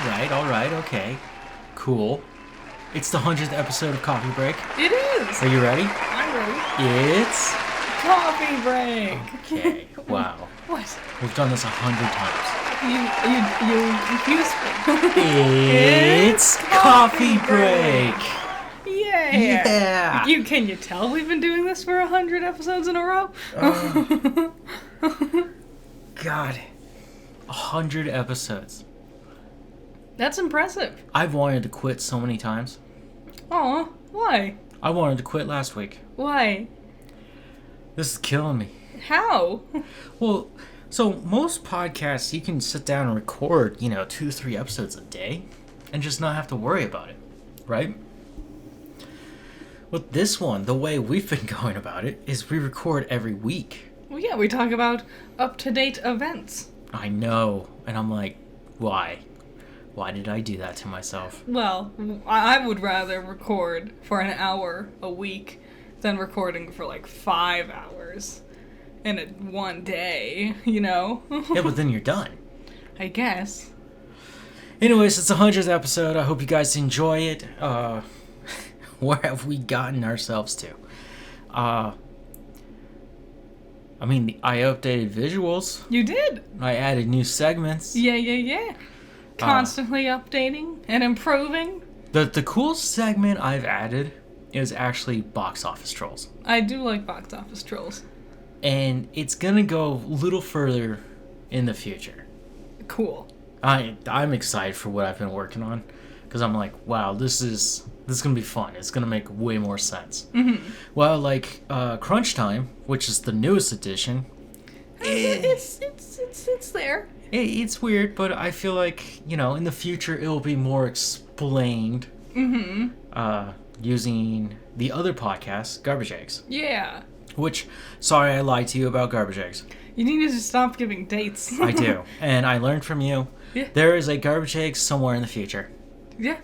all right, okay. Cool. It's the 100th episode of Coffee Break. It is. Are you ready? I'm ready. It's... Coffee break. Okay, wow. What? We've done this 100 times. You confused me. It's Coffee Break. Yeah. Yeah. Can you tell we've been doing this for 100 episodes in a row? God. 100 episodes. That's impressive. I've wanted to quit so many times. Aw, why? I wanted to quit last week. Why? This is killing me. How? Well, so most podcasts, you can sit down and record, 2-3 episodes a day and just not have to worry about it, right? With this one, the way we've been going about it is we record every week. Well, yeah, we talk about up-to-date events. I know, and I'm like, why? Why did I do that to myself? Well, I would rather record for an hour a week than recording for like 5 hours in one day, Yeah, but then you're done. I guess. Anyways, it's the 100th episode. I hope you guys enjoy it. Where have we gotten ourselves to? I updated visuals. You did. I added new segments. Yeah. Constantly updating and improving. The coolest segment I've added is actually box office trolls. I do like box office trolls. And it's gonna go a little further in the future. Cool. I'm excited for what I've been working on. Because I'm like, wow, this is gonna be fun. It's gonna make way more sense. Mm-hmm. Well, like Crunch Time, which is the newest edition. It's there. It's weird, but I feel like, in the future it'll be more explained. Mm-hmm. Using the other podcast, Garbage Eggs. Yeah. Which, sorry I lied to you about Garbage Eggs. You need to stop giving dates. I do. And I learned from you. Yeah. There is a Garbage Eggs somewhere in the future. Yeah.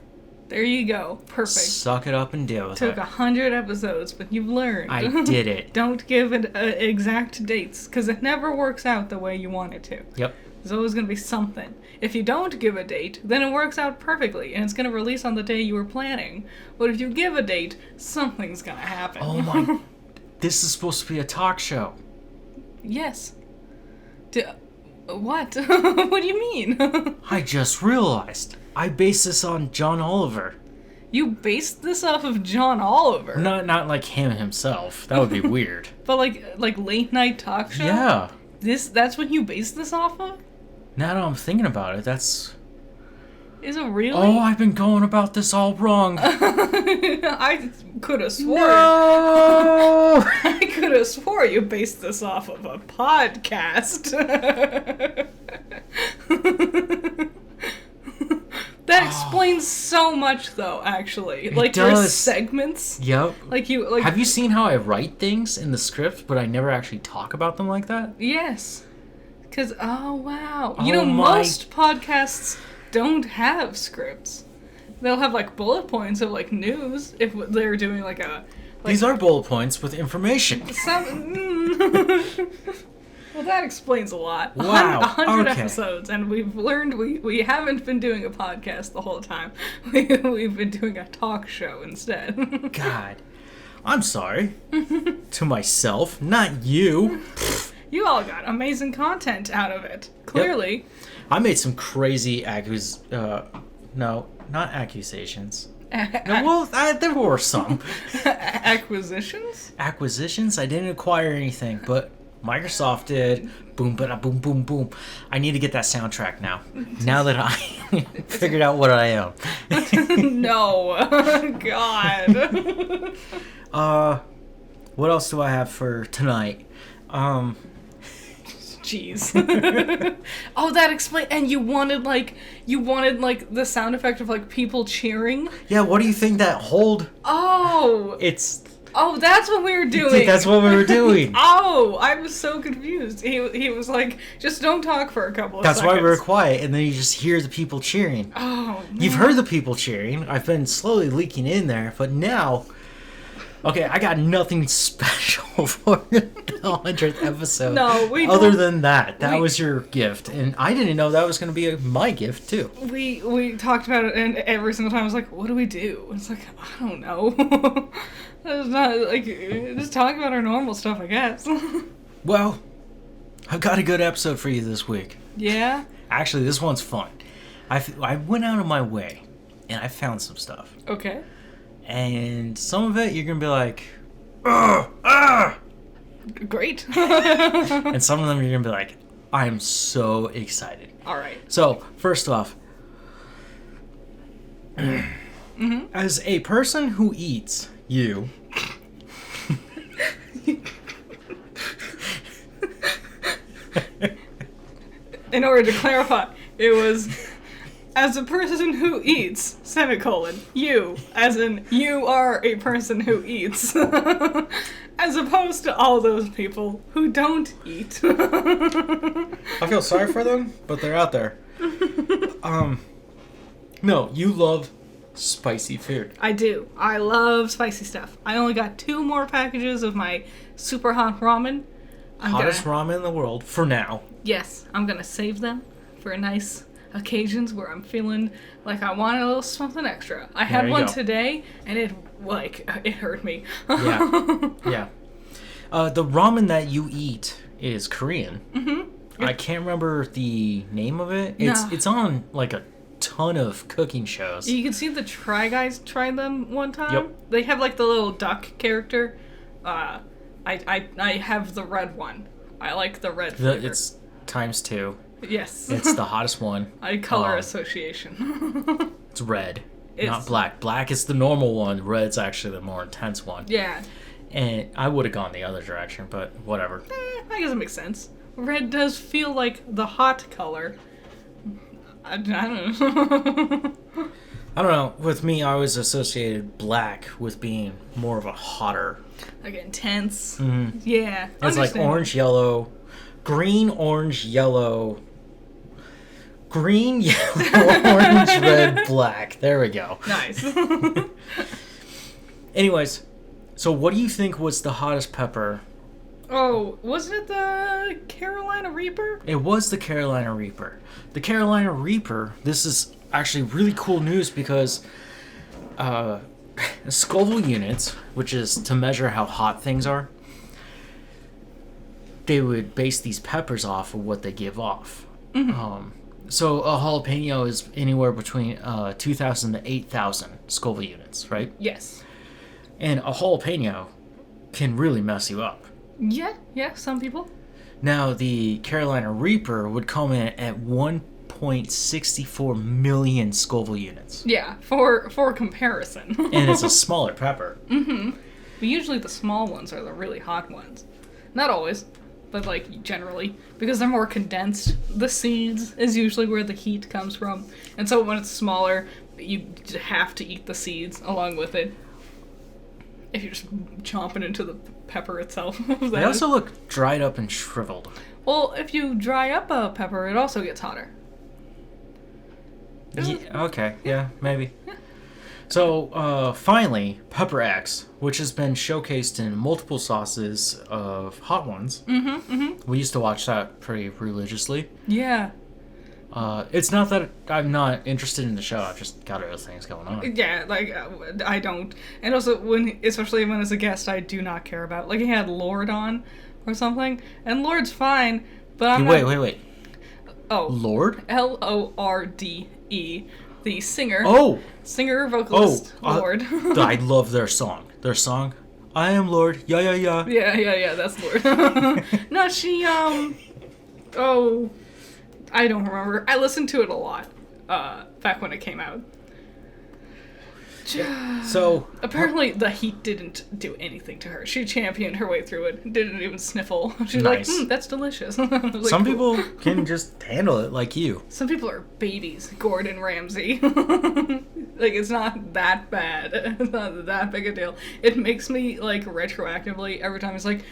There you go. Perfect. Suck it up and deal with Took it. 100 episodes, but you've learned. I did it. Don't give it exact dates, because it never works out the way you want it to. Yep. There's always going to be something. If you don't give a date, then it works out perfectly, and it's going to release on the day you were planning. But if you give a date, something's going to happen. Oh my... This is supposed to be a talk show. Yes. What? What do you mean? I just realized. I based this on John Oliver. You based this off of John Oliver? Not like him himself. That would be weird. But like late night talk show? Yeah. That's what you based this off of? Now that I'm thinking about it, that's... Is it really? Oh, I've been going about this all wrong. I could have sworn. No! I could have swore you based this off of a podcast. That explains so much, though. Actually, It your does. segments. Yep. Like. Have you seen how I write things in the script, but I never actually talk about them like that? Yes. Because wow, Oh most podcasts don't have scripts. They'll have like bullet points of like news if they're doing like a. These are bullet points with information. Well, that explains a lot. Wow. 100 Okay. episodes, and we've learned we haven't been doing a podcast the whole time. We've been doing a talk show instead. God. I'm sorry. To myself, not you. You all got amazing content out of it. Clearly. I made some crazy no, not accusations. No, well, there were some. Acquisitions? Acquisitions? I didn't acquire anything, but Microsoft did. Boom, bada, boom, boom, boom. I need to get that soundtrack now. Now that I figured out what I own. No. God. What else do I have for tonight? Jeez. Oh, that explains. And you wanted the sound effect of like people cheering. Yeah, what do you think that hold? Oh, that's what we were doing. That's what we were doing. Oh, I was so confused. He was like, just don't talk for a couple of seconds. That's why we were quiet, and then you just hear the people cheering. Oh, man. You've heard the people cheering. I've been slowly leaking in there, but now Okay, I got nothing special for the 100th episode. No, we Other don't- than that we- was your gift, and I didn't know that was going to be my gift too. We talked about it, and every single time I was like, "What do we do?" It's like, I don't know. It's not like just talk about our normal stuff, I guess. Well, I've got a good episode for you this week. Yeah. Actually, this one's fun. I went out of my way, and I found some stuff, Okay. and some of it you're gonna be like, ugh, ah, Great. and some of them you're gonna be like, I'm so excited. All right. So, first off, as a person who eats, you. In order to clarify, it was as a person who eats, semicolon, you, as in you are a person who eats, as opposed to all those people who don't eat. I feel sorry for them, but they're out there. No, you love spicy food. I do. I love spicy stuff. I only got 2 more packages of my super hot ramen. Hottest ramen in the world for now. Yes, I'm gonna save them for nice occasions where I'm feeling like I want a little something extra. I had you one go. today, and it hurt me. Yeah. Yeah. The ramen that you eat is Korean. Mm-hmm. I can't remember the name of it. It's on like a ton of cooking shows. You can see the Try Guys tried them one time. Yep. They have like the little duck character. I have the red one. I like the red flavor. It's ×2. Yes. It's the hottest one. I color association. It's red, not It's- black. Black is the normal one. Red's actually the more intense one. Yeah. And I would have gone the other direction, but whatever. I guess it makes sense. Red does feel like the hot color. I don't know. I don't know. With me, I always associated black with being more of a hotter. Like intense. Mhm. Yeah. It's like understandable. orange, yellow, green, orange, yellow, green, yellow, orange, red, black. There we go. Nice. Anyways, so what do you think was the hottest pepper? Oh, wasn't it the Carolina Reaper? It was the Carolina Reaper. The Carolina Reaper, this is actually really cool news because Scoville units, which is to measure how hot things are, they would base these peppers off of what they give off. So a jalapeno is anywhere between 2,000 to 8,000 Scoville units, right? Yes. And a jalapeno can really mess you up. Yeah, some people. Now, the Carolina Reaper would come in at 1.64 million Scoville units. Yeah, for comparison. And it's a smaller pepper. But usually the small ones are the really hot ones. Not always, but like generally. Because they're more condensed. The seeds is usually where the heat comes from. And so when it's smaller, you have to eat the seeds along with it. If you're just chomping into the pepper itself. They also look dried up and shriveled. Well, if you dry up a pepper, it also gets hotter. Yeah, okay, yeah, maybe. So, finally, Pepper X, which has been showcased in multiple sauces of hot ones. We used to watch that pretty religiously. Yeah. It's not that I'm not interested in the show, I've just got other things going on. Yeah, like, I don't. And also, especially when as a guest, I do not care about. Like, he had Lord on or something, and Lord's fine, but I'm not... Wait. Oh. Lorde? Lorde, the singer. Oh! Singer, vocalist, Lord. I love their song. Their song, I am Lord, yeah. Yeah, that's Lord. No, she, oh, I don't remember. I listened to it a lot, back when it came out. So, Apparently, the heat didn't do anything to her. She championed her way through it. Didn't even sniffle. She's Nice. like, that's delicious. I was like, some cool. people can just handle it like you. Some people are babies. Gordon Ramsay. Like, it's not that bad. It's not that big a deal. It makes me, like, retroactively, every time it's like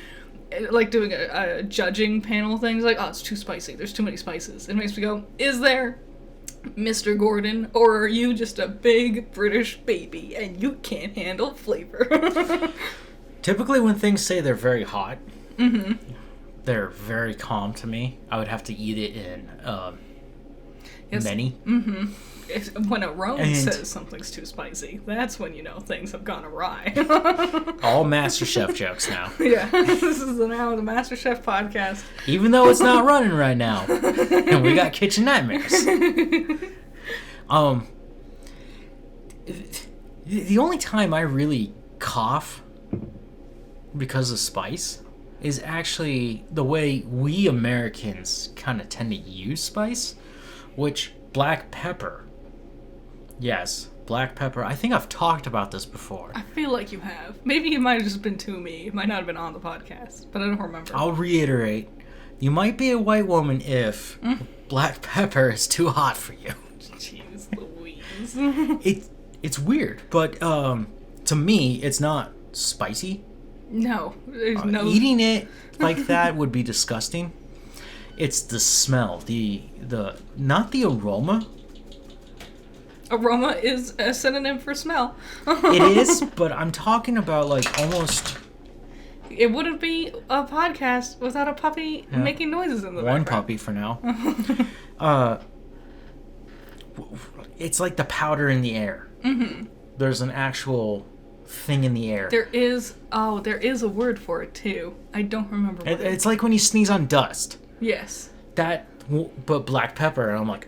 doing a judging panel thing. It's like, oh, it's too spicy. There's too many spices. It makes me go, is there? Mr. Gordon, or are you just a big British baby and you can't handle flavor? Typically, when things say they're very hot, they're very calm to me. I would have to eat it in many. When a Rome And- says something's too spicy, that's when you know things have gone awry. All MasterChef jokes now. Yeah, this is now the MasterChef podcast. Even though it's not running right now. And we got kitchen nightmares. The only time I really cough because of spice is actually the way we Americans kind of tend to use spice, which black pepper. Yes, black pepper. I think I've talked about this before. I feel like you have. Maybe it might have just been to me. It might not have been on the podcast, but I don't remember. I'll reiterate. You might be a white woman if black pepper is too hot for you. Jeez Louise. It's weird, but to me, it's not spicy. No, there's no... Eating it like that would be disgusting. It's the smell, the not the aroma. Aroma is a synonym for smell. It is, but I'm talking about like almost It wouldn't be a podcast without a puppy making noises in the one background. puppy for now. It's like the powder in the air. There's an actual thing in the air. There is a word for it too. I don't remember what It's like when you sneeze on dust. Yes. But black pepper, and I'm like,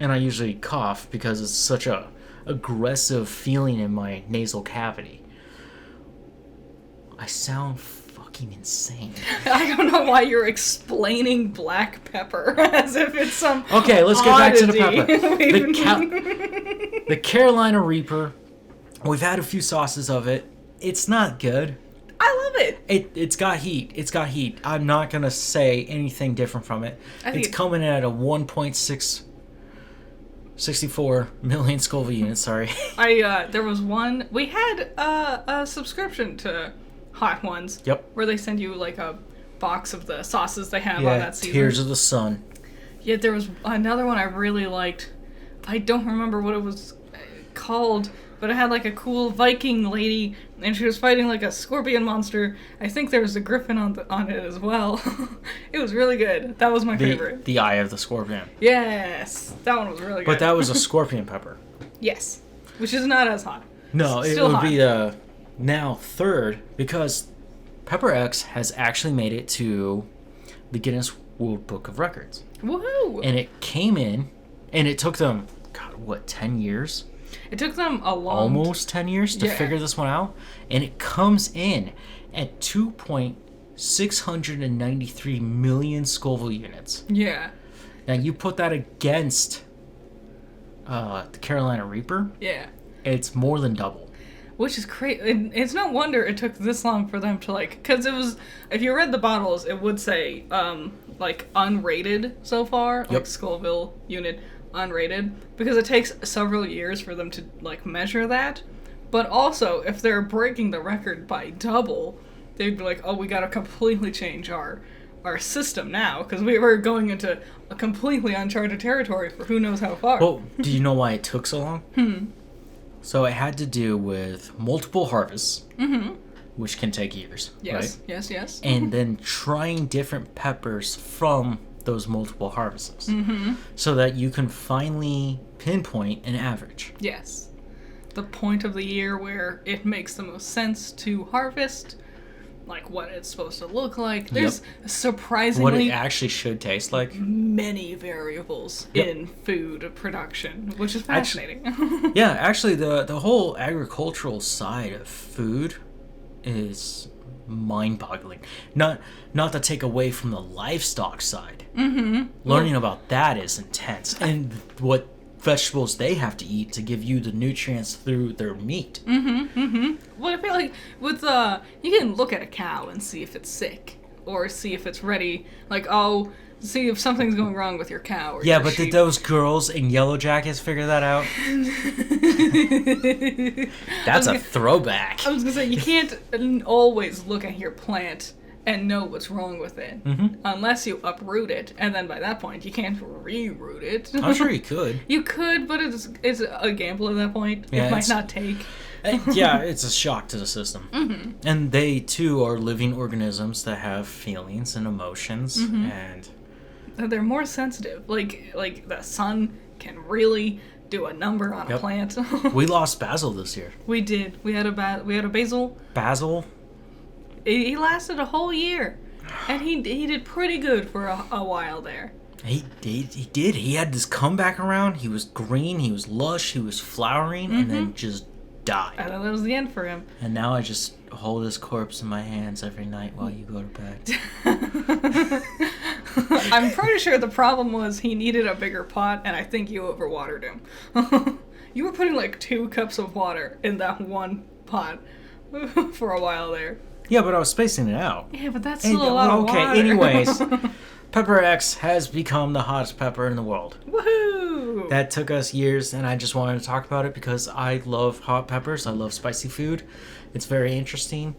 and I usually cough because it's such a aggressive feeling in my nasal cavity. I sound fucking insane. I don't know why you're explaining black pepper as if it's some Okay, let's get back to the oddity. pepper. The Carolina Reaper. We've had a few sauces of it. It's not good. I love it. It's got heat. It's got heat. I'm not gonna say anything different from it. I think It's coming in at a 1.664 million Scoville units. Sorry. There was one we had a subscription to Hot Ones. Yep. Where they send you like a box of the sauces they have on that season. Tears of the Sun. Yeah, there was another one I really liked. I don't remember what it was called, but it had like a cool Viking lady, and she was fighting like a scorpion monster. I think there was a griffin on it as well. It was really good. That was my favorite. The Eye of the Scorpion. Yes, that one was really good. But that was a scorpion pepper. Yes, which is not as hot. No, it Still would hot. be now third because Pepper X has actually made it to the Guinness World Book of Records. Woohoo! And it came in, and it took them, God, what, 10 years? It took them a long... Almost 10 years to Yeah. figure this one out. And it comes in at 2.693 million Scoville units. Yeah, Now, you put that against the Carolina Reaper, yeah. it's more than double. Which is crazy. It's no wonder it took this long for them to, like... Because it was... If you read the bottles, it would say, like, unrated so far. Like, Yep. Scoville unit unrated. Because it takes several years for them to, like, measure that. But also, if they're breaking the record by double, they'd be like, oh, we gotta completely change our system now. Because we were going into a completely uncharted territory for who knows how far. Well, do you know why it took so long? So it had to do with multiple harvests, which can take years, yes, right? yes. And then trying different peppers from those multiple harvests, so that you can finally pinpoint an average. Yes. The point of the year where it makes the most sense to harvest, like what it's supposed to look like. There's What surprisingly it actually should taste like. many variables Yep. in food production, which is fascinating. Yeah, actually, the whole agricultural side of food is mind-boggling. Not to take away from the livestock side. Learning about that is intense, and what vegetables they have to eat to give you the nutrients through their meat. Well, I feel like with you can look at a cow and see if it's sick or see if it's ready. Like, oh, see if something's going wrong with your cow. Or Yeah, your but sheep. did those girls in Yellow Jackets figure that out? That's a throwback. I was gonna say you can't always look at your plant and know what's wrong with it. Unless you uproot it, and then by that point, you can't reroot it. I'm sure you could. You could, but it's a gamble at that point. Yeah, it might not take. Yeah, it's a shock to the system. And they, too, are living organisms that have feelings and emotions, and... They're more sensitive. Like the sun can really do a number on a plant. We lost Basil this year. We did. We had a basil. Basil? He lasted a whole year, and he did pretty good for a while there. He did. He had this comeback around. He was green. He was lush. He was flowering, and then just died. I thought that was the end for him. And now I just hold his corpse in my hands every night while you go to bed. I'm pretty sure the problem was he needed a bigger pot, and I think you overwatered him. You were putting like 2 cups of water in that one pot for a while there. Yeah, but I was spacing it out. Yeah, but that's still a lot of water. Okay, anyways. Pepper X has become the hottest pepper in the world. Woohoo! That took us years, and I just wanted to talk about it because I love hot peppers. I love spicy food. It's very interesting.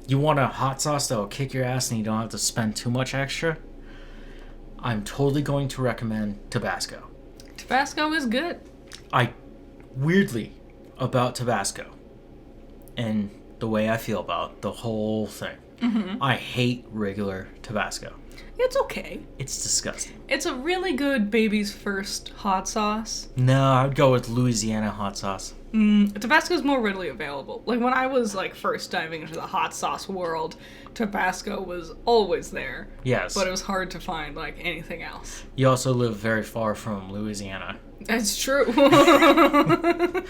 You want a hot sauce that will kick your ass and you don't have to spend too much extra? I'm totally going to recommend Tabasco. Tabasco is good. Weirdly, about Tabasco, and the way I feel about the whole thing, I hate regular Tabasco. It's okay. It's disgusting. It's a really good baby's first hot sauce. No, I would go with Louisiana hot sauce. Tabasco's more readily available. Like, when I was, like, first diving into the hot sauce world, Tabasco was always there. Yes. But it was hard to find, like, anything else. You also live very far from Louisiana. That's true. It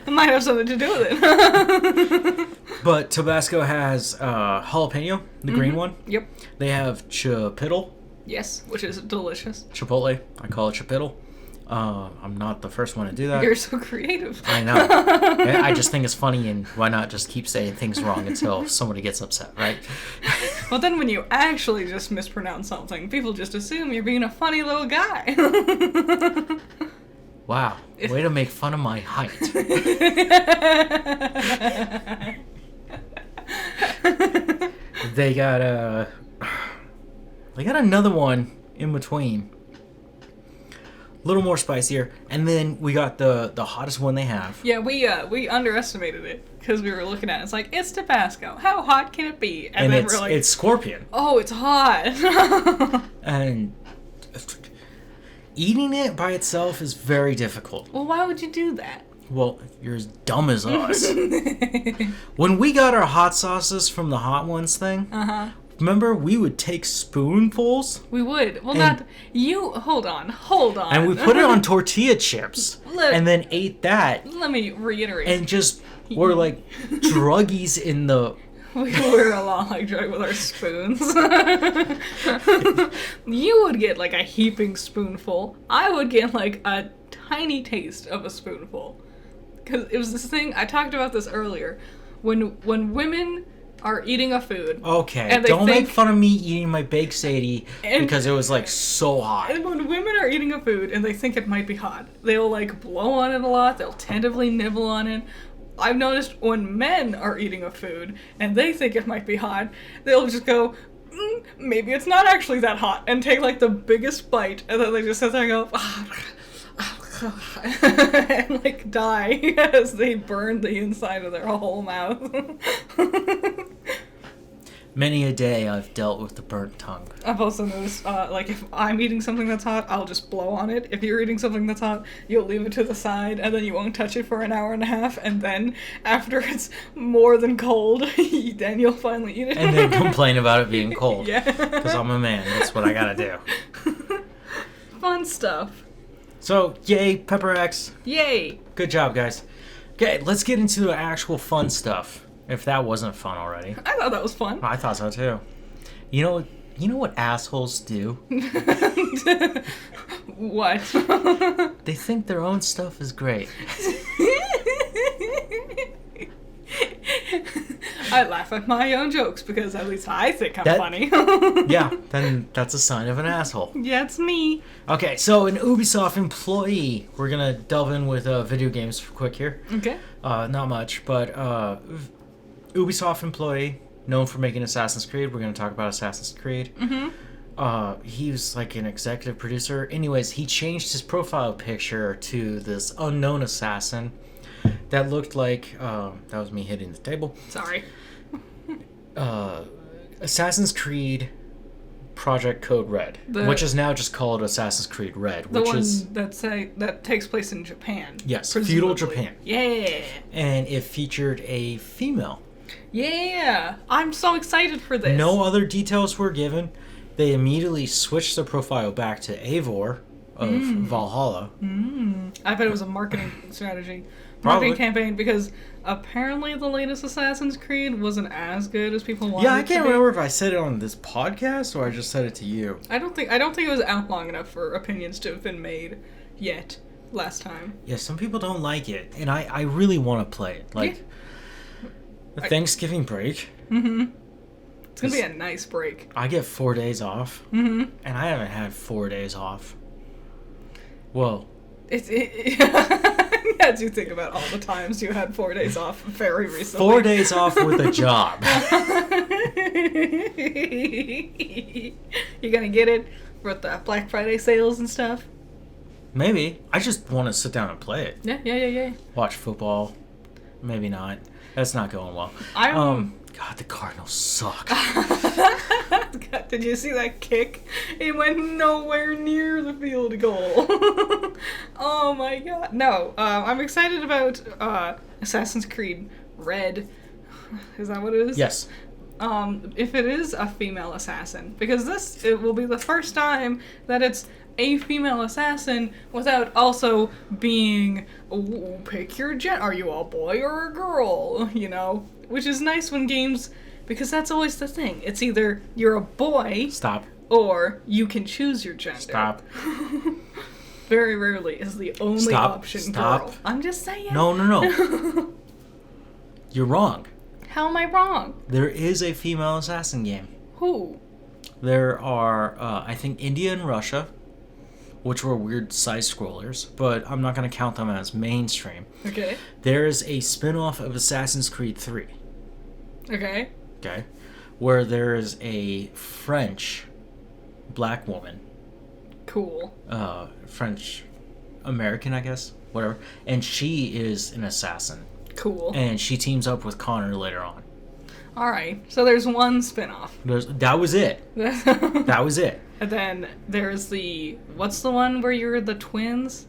might have something to do with it. But Tabasco has jalapeno, the green one. Yep. They have chipotle. Yes, which is delicious. Chipotle. I call it chipotle. I'm not the first one to do that. You're so creative. I know. I just think it's funny, and why not just keep saying things wrong until somebody gets upset, right? Well, then when you actually just mispronounce something, people just assume you're being a funny little guy. Wow. Way to make fun of my height. They got another one in between. A little more spicier, and then we got the hottest one they have. Yeah, we underestimated it because we were looking at it. It's like, it's Tabasco. How hot can it be? And then it's, we're like, it's Scorpion. oh, it's hot. And eating it by itself is very difficult. Well, why would you do that? Well, you're as dumb as us. When we got our hot sauces from the Hot Ones thing, remember, we would take spoonfuls. We would. Well, not you. Hold on. And we put it on tortilla chips and then ate that. Let me reiterate. And just were like druggies in the... We were a lot like drunk with our spoons. You would get like a heaping spoonful. I would get like a tiny taste of a spoonful. Because it was this thing, I talked about this earlier. When women are eating a food. Okay, and don't make fun of me eating my baked sadie because it was like so hot. And when women are eating a food and they think it might be hot, they'll like blow on it a lot, they'll tentatively nibble on it. I've noticed when men are eating a food and they think it might be hot, they'll just go, maybe it's not actually that hot, and take like the biggest bite, and then they just sit there and go, and like die as they burn the inside of their whole mouth. Many a day I've dealt with the burnt tongue. I've also noticed, like, if I'm eating something that's hot, I'll just blow on it. If you're eating something that's hot, you'll leave it to the side, and then you won't touch it for an hour and a half, and then, after it's more than cold, then you'll finally eat it. And then complain about it being cold. Yeah. Because I'm a man. That's what I gotta do. Fun stuff. So, yay, Pepper X. Yay. Good job, guys. Okay, let's get into the actual fun stuff. If that wasn't fun already. I thought that was fun. I thought so too. You know what assholes do? What? They think their own stuff is great. I laugh at my own jokes because at least I think I'm funny. Yeah, then that's a sign of an asshole. Yeah, it's me. Okay, so an Ubisoft employee. We're gonna delve in with video games quick here. Okay. Not much, but Ubisoft employee, known for making Assassin's Creed. We're going to talk about Assassin's Creed. He was like an executive producer. Anyways, he changed his profile picture to this unknown assassin that looked like... that was me hitting the table. Sorry. Assassin's Creed Project Code Red, which is now just called Assassin's Creed Red, The which one is that takes place in Japan. yes, presumably. feudal Japan, Yeah. and it featured a female. Yeah. I'm so excited for this. No other details were given. They immediately switched the profile back to Eivor of Valhalla. I bet it was a marketing strategy. Probably. Marketing campaign, because apparently the latest Assassin's Creed wasn't as good as people wanted Yeah, I it to can't be. remember if I said it on this podcast or I just said it to you. I don't think it was out long enough for opinions to have been made yet last time. Yeah, some people don't like it, and I really want to play it. Like, the Thanksgiving break. It's gonna be a nice break. I get 4 days off, and I haven't had 4 days off. Whoa. As you think about all the times you had 4 days off very recently. 4 days off with a job. You gonna get it for the Black Friday sales and stuff? Maybe. I just want to sit down and play it. Yeah. Watch football. Maybe not. That's not going well. God, the Cardinals suck. God, did you see that kick? It went nowhere near the field goal. Oh my god. No, I'm excited about Assassin's Creed Red. Is that what it is? Yes. If it is a female assassin, because it will be the first time that it's a female assassin without also being, pick your are you a boy or a girl, you know? Which is nice when games, because that's always the thing. It's either you're a boy, Stop. or you can choose your gender. Stop. Very rarely is the only option Stop. girl. I'm just saying. No. You're wrong. How am I wrong? There is a female assassin game. Who? There are, I think, India and Russia, which were weird side-scrollers, but I'm not going to count them as mainstream. Okay. There's a spin-off of Assassin's Creed 3. Okay. Okay. Where there is a French black woman. Cool. French American, I guess. Whatever. And she is an assassin. Cool. And she teams up with Connor later on. Alright, so there's one spin-off. That was it. That was it. And then there's what's the one where you're the twins?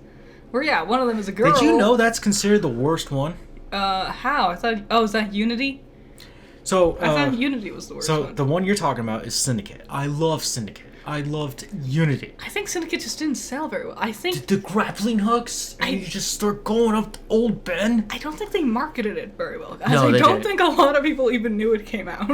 Where, yeah, one of them is a girl. Did you know that's considered the worst one? How? I thought, is that Unity? So, I thought Unity was the worst one. the one you're talking about is Syndicate. I love Syndicate. I loved Unity. I think Syndicate just didn't sell very well. I think... The grappling hooks, and you just start going up to Old Ben. I don't think they marketed it very well. No, I don't didn't. think a lot of people even knew it came out.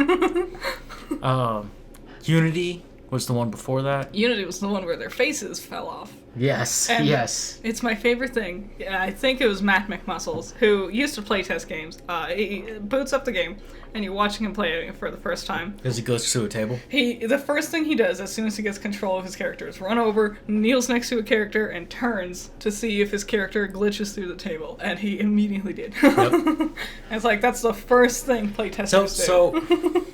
Unity was the one before that. Unity was the one where their faces fell off. Yes, And yes. It's my favorite thing. I think it was Matt McMuscles, who used to playtest games. He boots up the game, and you're watching him play it for the first time. As he goes to a table. The first thing he does as soon as he gets control of his character is run over, kneels next to a character, and turns to see if his character glitches through the table. And he immediately did. Yep. It's like, that's the first thing playtesters do. So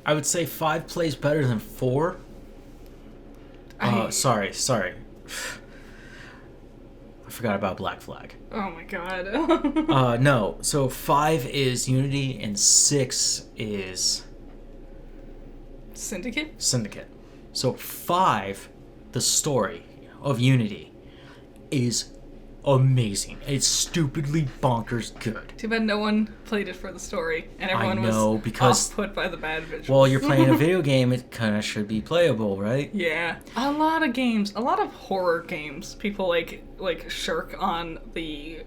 I would say 5 plays better than 4. Sorry. I forgot about Black Flag. Oh my god. No. So 5 is Unity and 6 is Syndicate? Syndicate. So 5, the story of Unity, is amazing. It's stupidly bonkers good. Too bad no one played it for the story, and everyone was because off-put by the bad visuals. Well, you're playing a video game, it kind of should be playable, right? Yeah, a lot of games, a lot of horror games, people like shirk on the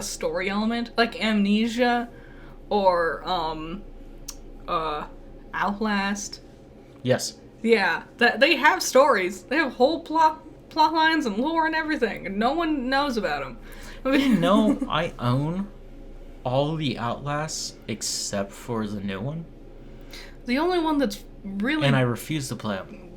story element, like Amnesia, or Outlast. Yes. Yeah, that they have stories. They have whole plot lines and lore and everything, and no one knows about them. No, I own all the Outlasts except for the new one. The only one that's really... And I refuse to play them.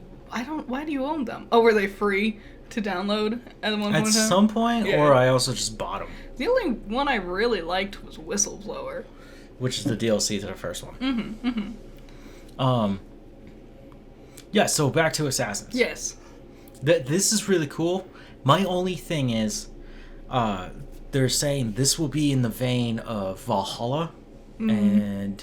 Why do you own them? Oh, were they free to download at one point in time? At some point, Yeah. or I also just bought them. The only one I really liked was Whistleblower. which is the DLC to the first one. Yeah, so back to Assassins. Yes. This is really cool. My only thing is, they're saying this will be in the vein of Valhalla and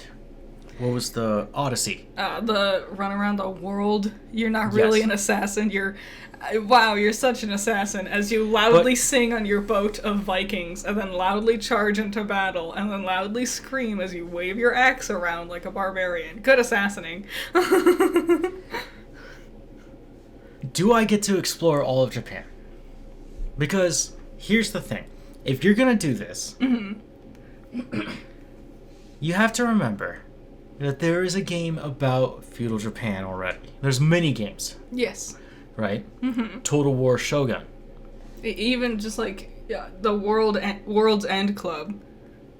what was the Odyssey? The run around the world. You're not really an assassin. You're such an assassin as you loudly sing on your boat of Vikings and then loudly charge into battle and then loudly scream as you wave your axe around like a barbarian. Good assassinating. Do I get to explore all of Japan? Because here's the thing. If you're going to do this, you have to remember that there is a game about feudal Japan already. There's mini games, Yes. right? Total War Shogun. Even just like the World's End Club.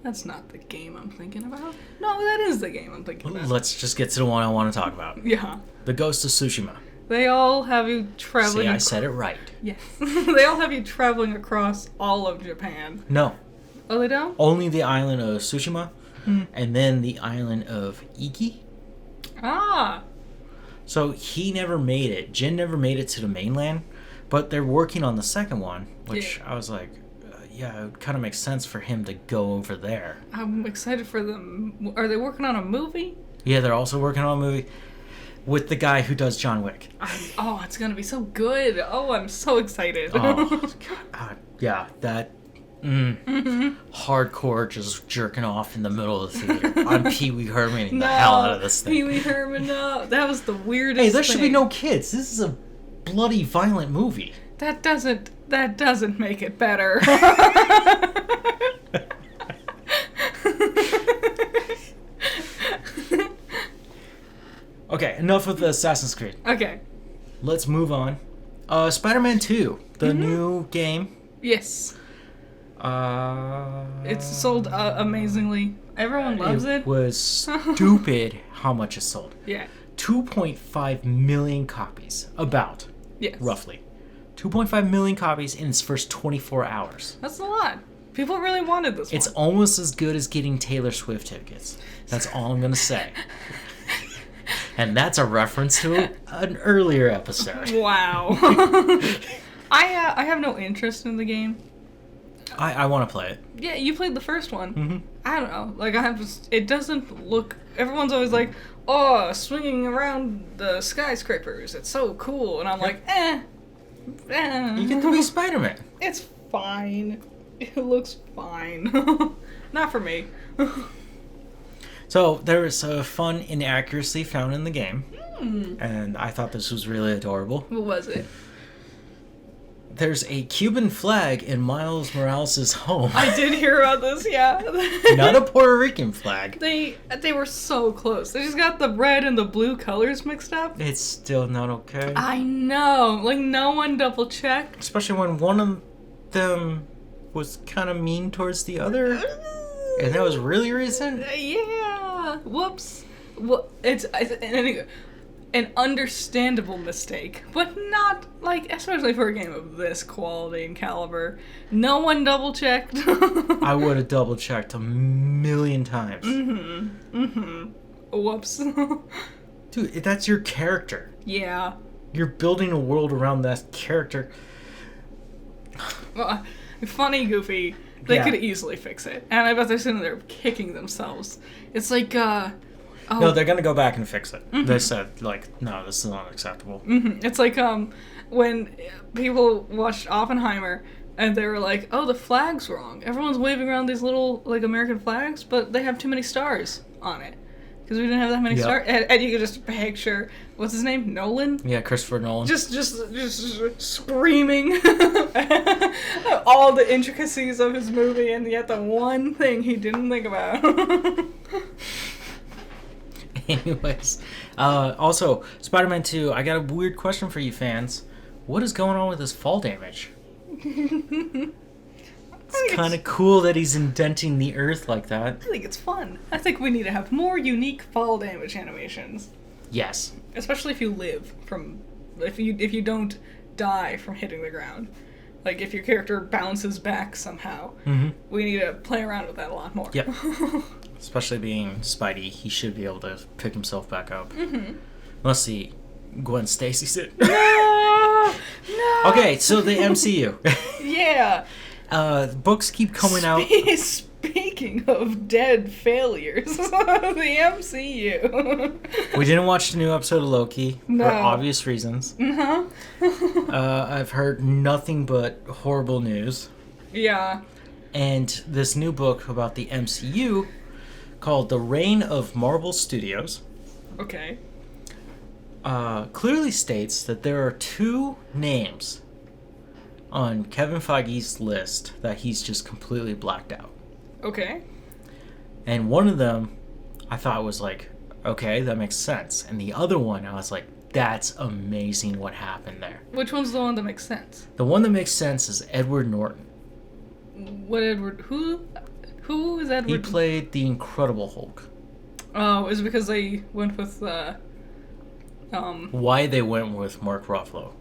That's not the game I'm thinking about. No, that is the game I'm thinking about. Let's just get to the one I want to talk about. Yeah. The Ghost of Tsushima. They all have you traveling. See, I said it right. Yes. They all have you traveling across all of Japan. No. Oh, they don't? Only the island of Tsushima, and then the island of Iki. Ah. So he never made it. Jin never made it to the mainland, but they're working on the second one, which I was like, yeah, it kind of makes sense for him to go over there. I'm excited for them. Are they working on a movie? Yeah, they're also working on a movie with the guy who does John Wick. Oh, it's going to be so good. Oh, I'm so excited. Oh, God. Yeah, that hardcore just jerking off in the middle of the theater. I'm Pee Wee Hermaning the hell out of this thing. Pee Wee Herman, no. That was the weirdest Hey, there should be thing. no kids. This is a bloody, violent movie. That doesn't make it better. Okay, enough with the Assassin's Creed. Okay. Let's move on. Spider-Man 2, the new game. Yes. It's sold amazingly. Everyone loves it. It was stupid how much it sold. Yeah. 2.5 million copies, about, Yes. roughly. 2.5 million copies in its first 24 hours. That's a lot. People really wanted this It's one. almost as good as getting Taylor Swift tickets. That's all I'm going to say. And that's a reference to an earlier episode. Wow. I have no interest in the game. I want to play it. Yeah, you played the first one. Mm-hmm. I don't know. Like, it doesn't look... Everyone's always like, oh, swinging around the skyscrapers. It's so cool. And I'm like, You get to be Spider-Man. It's fine. It looks fine. Not for me. So there is a fun inaccuracy found in the game. And I thought this was really adorable. What was it? There's a Cuban flag in Miles Morales' home. I did hear about this, yeah. Not a Puerto Rican flag. They were so close. They just got the red and the blue colors mixed up. It's still not okay. I know. Like, no one double checked. Especially when one of them was kind of mean towards the other. And that was really recent. Yeah. Whoops. Well, it's an understandable mistake, but not, like, especially for a game of this quality and caliber. No one double checked. I would have double checked a million times. Whoops. Dude, that's your character. Yeah. You're building a world around that character. Funny, Goofy. They Yeah. could easily fix it. And I bet they're sitting there kicking themselves. It's like, No, they're gonna go back and fix it. They said, like, no, this is not acceptable. It's like, when people watched Oppenheimer and they were like, oh, the flag's wrong. Everyone's waving around these little, like, American flags, but they have too many stars on it. Because we didn't have that many Yep. stars. And you could just picture, what's his name? Nolan? Yeah, Christopher Nolan. Just screaming all the intricacies of his movie, and yet the one thing he didn't think about. Anyways, also, Spider-Man 2, I got a weird question for you fans. What is going on with his fall damage? It's kind of cool that he's indenting the earth like that. I think it's fun. I think we need to have more unique fall damage animations. Yes. Especially if you live from... If you don't die from hitting the ground. Like, if your character bounces back somehow. Mm-hmm. We need to play around with that a lot more. Yep. especially being Spidey, he should be able to pick himself back up. Mm-hmm. Unless Gwen Stacy's it. No! No! Okay, so the MCU. Yeah. Books keep coming out. Speaking of dead failures, the MCU. We didn't watch the new episode of Loki No. for obvious reasons. Uh-huh. I've heard nothing but horrible news. Yeah. And this new book about the MCU called The Reign of Marvel Studios Okay. clearly states that there are 2 names on Kevin Feige's list that he's just completely blacked out. Okay. And one of them I thought was like, okay, that makes sense. And the other one, I was like, that's amazing what happened there. Which one's the one that makes sense? The one that makes sense is Edward Norton. What Edward? Who is Edward? He played the Incredible Hulk. Oh, is it because they went with Why they went with Mark Ruffalo?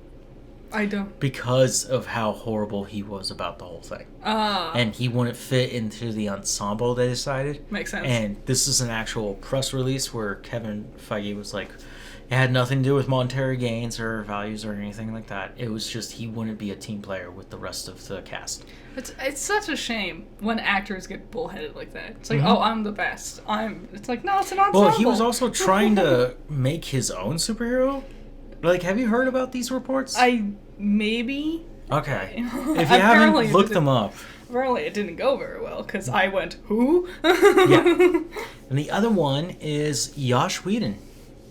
I don't. Because of how horrible he was about the whole thing. And he wouldn't fit into the ensemble, they decided. Makes sense. And this is an actual press release where Kevin Feige was like, it had nothing to do with monetary gains or values or anything like that. It was just he wouldn't be a team player with the rest of the cast. It's such a shame when actors get bullheaded like that. It's like, Mhm. oh, I'm the best. It's like, no, it's an ensemble. Well, he was also trying to make his own superhero. Like, have you heard about these reports? Maybe. Okay. If you Apparently haven't, look them up. Apparently it didn't go very well, because I went, who? Yeah. And the other one is Josh Whedon.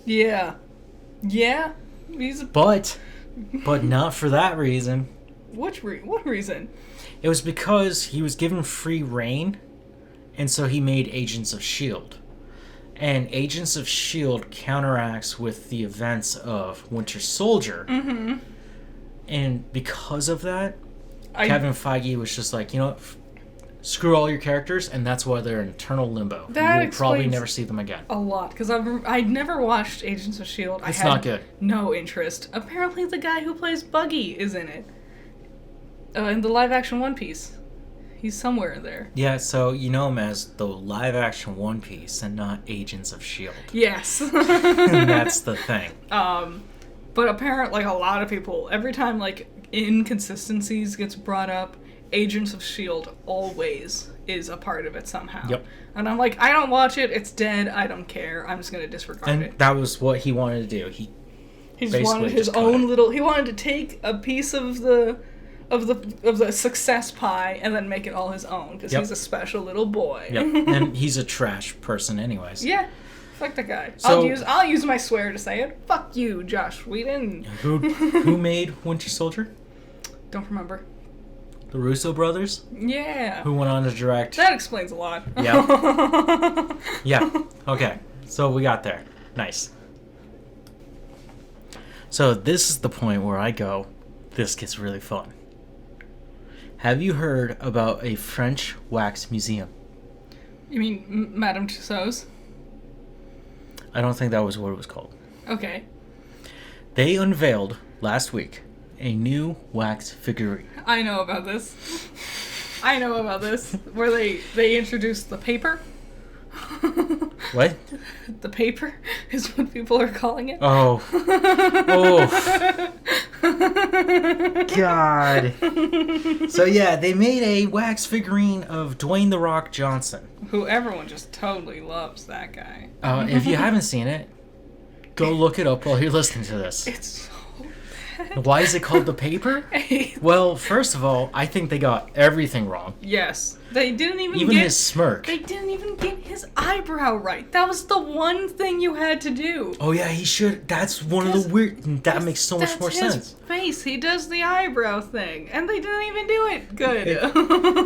Yeah. Yeah. He's But not for that reason. what reason? It was because he was given free reign, and so he made Agents of S.H.I.E.L.D. And Agents of S.H.I.E.L.D. counteracts with the events of Winter Soldier. Mm-hmm. And because of that, Kevin Feige was just like, you know what? Screw all your characters, and that's why they're in eternal limbo. That You will probably explains never see them again. a lot, because I'd never watched Agents of S.H.I.E.L.D. It's I had not good. no interest. Apparently the guy who plays Buggy is in it. In the live-action One Piece. He's somewhere in there. Yeah, so you know him as the live-action One Piece and not Agents of S.H.I.E.L.D. Yes. And that's the thing. But apparently, like, a lot of people, every time, like, inconsistencies gets brought up, Agents of S.H.I.E.L.D. always is a part of it somehow. Yep. And I'm like, I don't watch it, it's dead, I don't care, I'm just gonna disregard And it. that was what he wanted to do. He He just basically wanted his just cut own it. little, he wanted to take a piece of the success pie and then make it all his own, because Yep. he's a special little boy. Yep. And he's a trash person anyways. Yeah. Fuck that guy. So- I'll use my swear to say it. Fuck you, Josh Whedon. Who made Winter Soldier? Don't remember. The Russo brothers? Yeah. Who went on to direct... That explains a lot. Yeah. Yeah. Okay. So we got there. Nice. So this is the point where I go, this gets really fun. Have you heard about a French wax museum? You mean Madame Tussauds? I don't think that was what it was called. Okay. They unveiled last week a new wax figurine. I know about this. Where they introduced the paper. What? The paper is what people are calling it. Oh. Oh. God. So yeah, they made a wax figurine of Dwayne "The Rock" Johnson. Who everyone just totally loves that guy. If you haven't seen it, go look it up while you're listening to this. It's so Why is it called the paper? bad. Well, first of all, I think they got everything wrong. Yes. They didn't Even his smirk. They didn't even get his eyebrow right. That was the one thing you had to do. Oh yeah, he should. That's one of the weird. That makes so much more That's his sense. face. He does the eyebrow thing, and they didn't even do it good.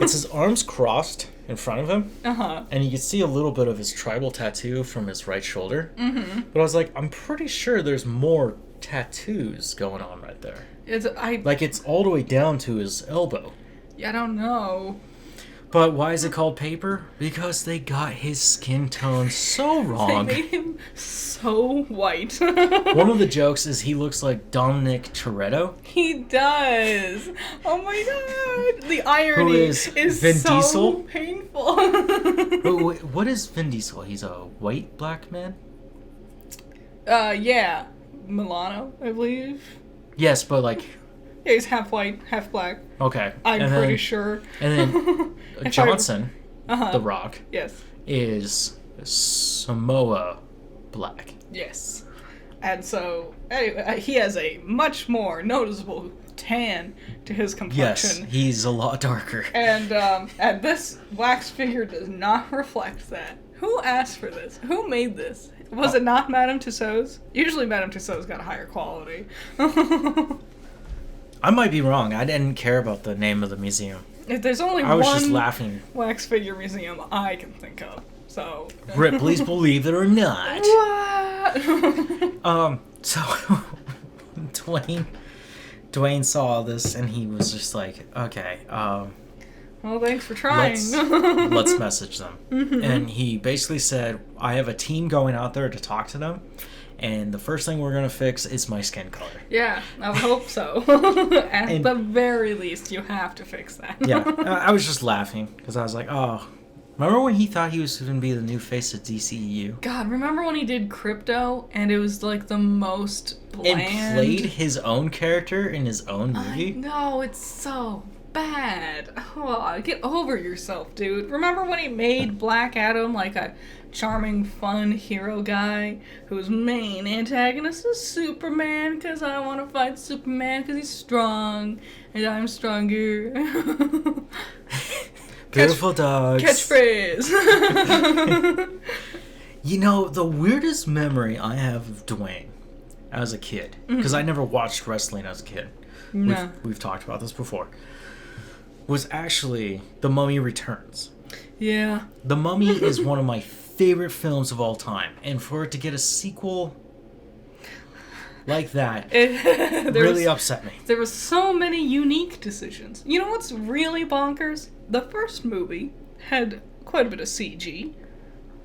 It's his arms crossed in front of him, Uh-huh. and you can see a little bit of his tribal tattoo from his right shoulder. Mm-hmm. But I was like, I'm pretty sure there's more tattoos going on right there. It's Like it's all the way down to his elbow. I don't know. But why is it called paper? Because they got his skin tone so They wrong. made him so white. One of the jokes is he looks like Dominic Toretto. He does. Oh my god. The irony Who is Vin so Diesel? painful. What is Vin Diesel? He's a white black man? Yeah. Milano, I believe. Yes, but like, Yeah, he's half white, half black. okay. I'm And pretty then- sure. And then If Johnson, Uh-huh. The Rock, Yes. is Samoa black. Yes. And so, anyway, he has a much more noticeable tan to his Yes, complexion. he's a lot darker. And this wax figure does not reflect that. Who asked for this? Who made this? Was it not Madame Tussauds? Usually Madame Tussauds got a higher quality. I might be wrong. I didn't care about the name of the museum. If there's only I was just one laughing. wax figure museum I can think of. So Ripley's Believe It or Not. What? So Dwayne saw this and he was just like, okay, Well, thanks for trying. let's message them. And he basically said, I have a team going out there to talk to them, and the first thing we're going to fix is my skin color. Yeah, I would hope so. At And- the very least, you have to fix that. Yeah, I was just laughing because I was like, oh, remember when he thought he was going to be the new face of DCEU? God, remember when he did Crypto and it was like the most bland? And played his own character in his own I movie? know, it's so bad. Oh, get over yourself, dude. Remember when he made Black Adam like a charming, fun hero guy whose main antagonist is Superman because I want to fight Superman because he's strong and I'm stronger. Beautiful dogs. Catchphrase. You know, the weirdest memory I have of Dwayne as a kid, because I never watched wrestling as a kid. No. We've talked about this before. Was actually The Mummy Returns. Yeah. The Mummy is one of my favorite films of all time, and for it to get a sequel like that really upset me. There were so many unique decisions. You know what's really bonkers? The first movie had quite a bit of CG.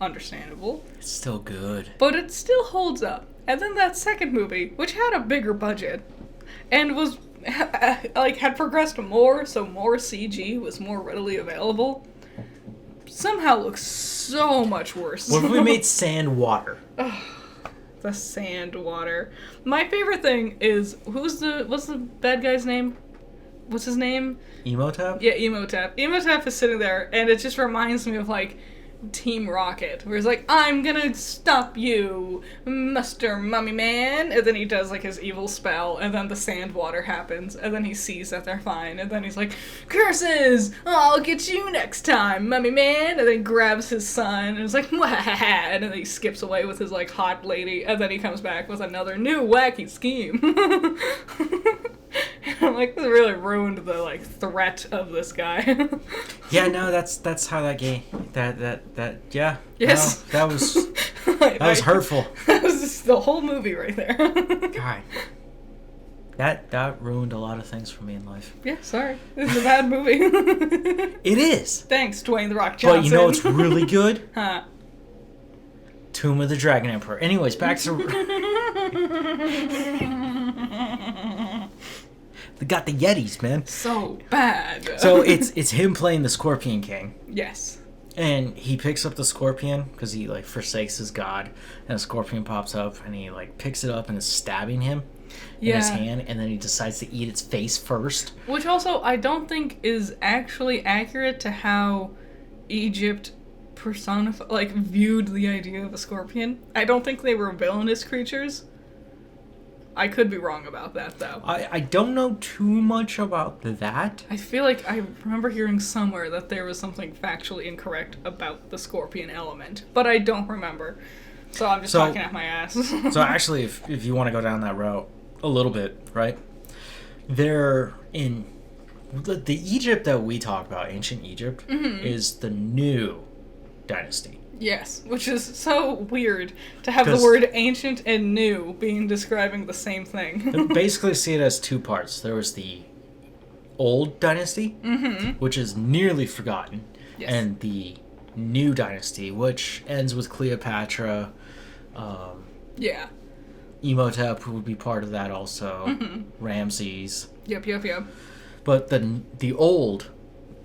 Understandable. It's still good. But it still holds up. And then that second movie, which had a bigger budget, and was, like, had progressed more, so more CG was more readily available, somehow looks so much worse. What if we made sand water? The sand water. My favorite thing is, what's the bad guy's name? What's his name? Emotep? Yeah, Emotep. Emotep is sitting there, and it just reminds me of, like, Team Rocket, where he's like, I'm gonna stop you, Mr. Mummy Man, and then he does, like, his evil spell, and then the sand water happens, and then he sees that they're fine, and then he's like, curses! I'll get you next time, Mummy Man, and then grabs his son, and is like, wah, and then he skips away with his, like, hot lady, and then he comes back with another new wacky scheme. I'm like, this really ruined the, like, threat of this guy. Yeah, no, that's how that game. Yeah. Yes. No, that was hurtful. That was just the whole movie right there. God. That ruined a lot of things for me in life. Yeah, sorry. This is a bad movie. It is. Thanks, Dwayne The Rock Johnson. But you know what's really good? Huh. Tomb of the Dragon Emperor. Anyways, back to... They got the Yetis, man. So bad. So it's him playing the Scorpion King. Yes. And he picks up the scorpion because he like forsakes his god, and a scorpion pops up and he like picks it up and is stabbing him in his hand, and then he decides to eat its face first. Which also I don't think is actually accurate to how Egypt viewed the idea of a scorpion. I don't think they were villainous creatures. I could be wrong about that, though. I don't know too much about that. I feel like I remember hearing somewhere that there was something factually incorrect about the scorpion element, but I don't remember. So I'm just talking out my ass. So actually, if you want to go down that route a little bit, right? They're in the Egypt that we talk about, ancient Egypt, is the new dynasty. Yes, which is so weird to have the 'Cause- word ancient and new being describing the same thing. Basically, see it as two parts. There was the old dynasty, which is nearly forgotten, Yes. and the new dynasty, which ends with Cleopatra. Yeah. Imhotep would be part of that also. Mm-hmm. Ramses. Yep. But the old,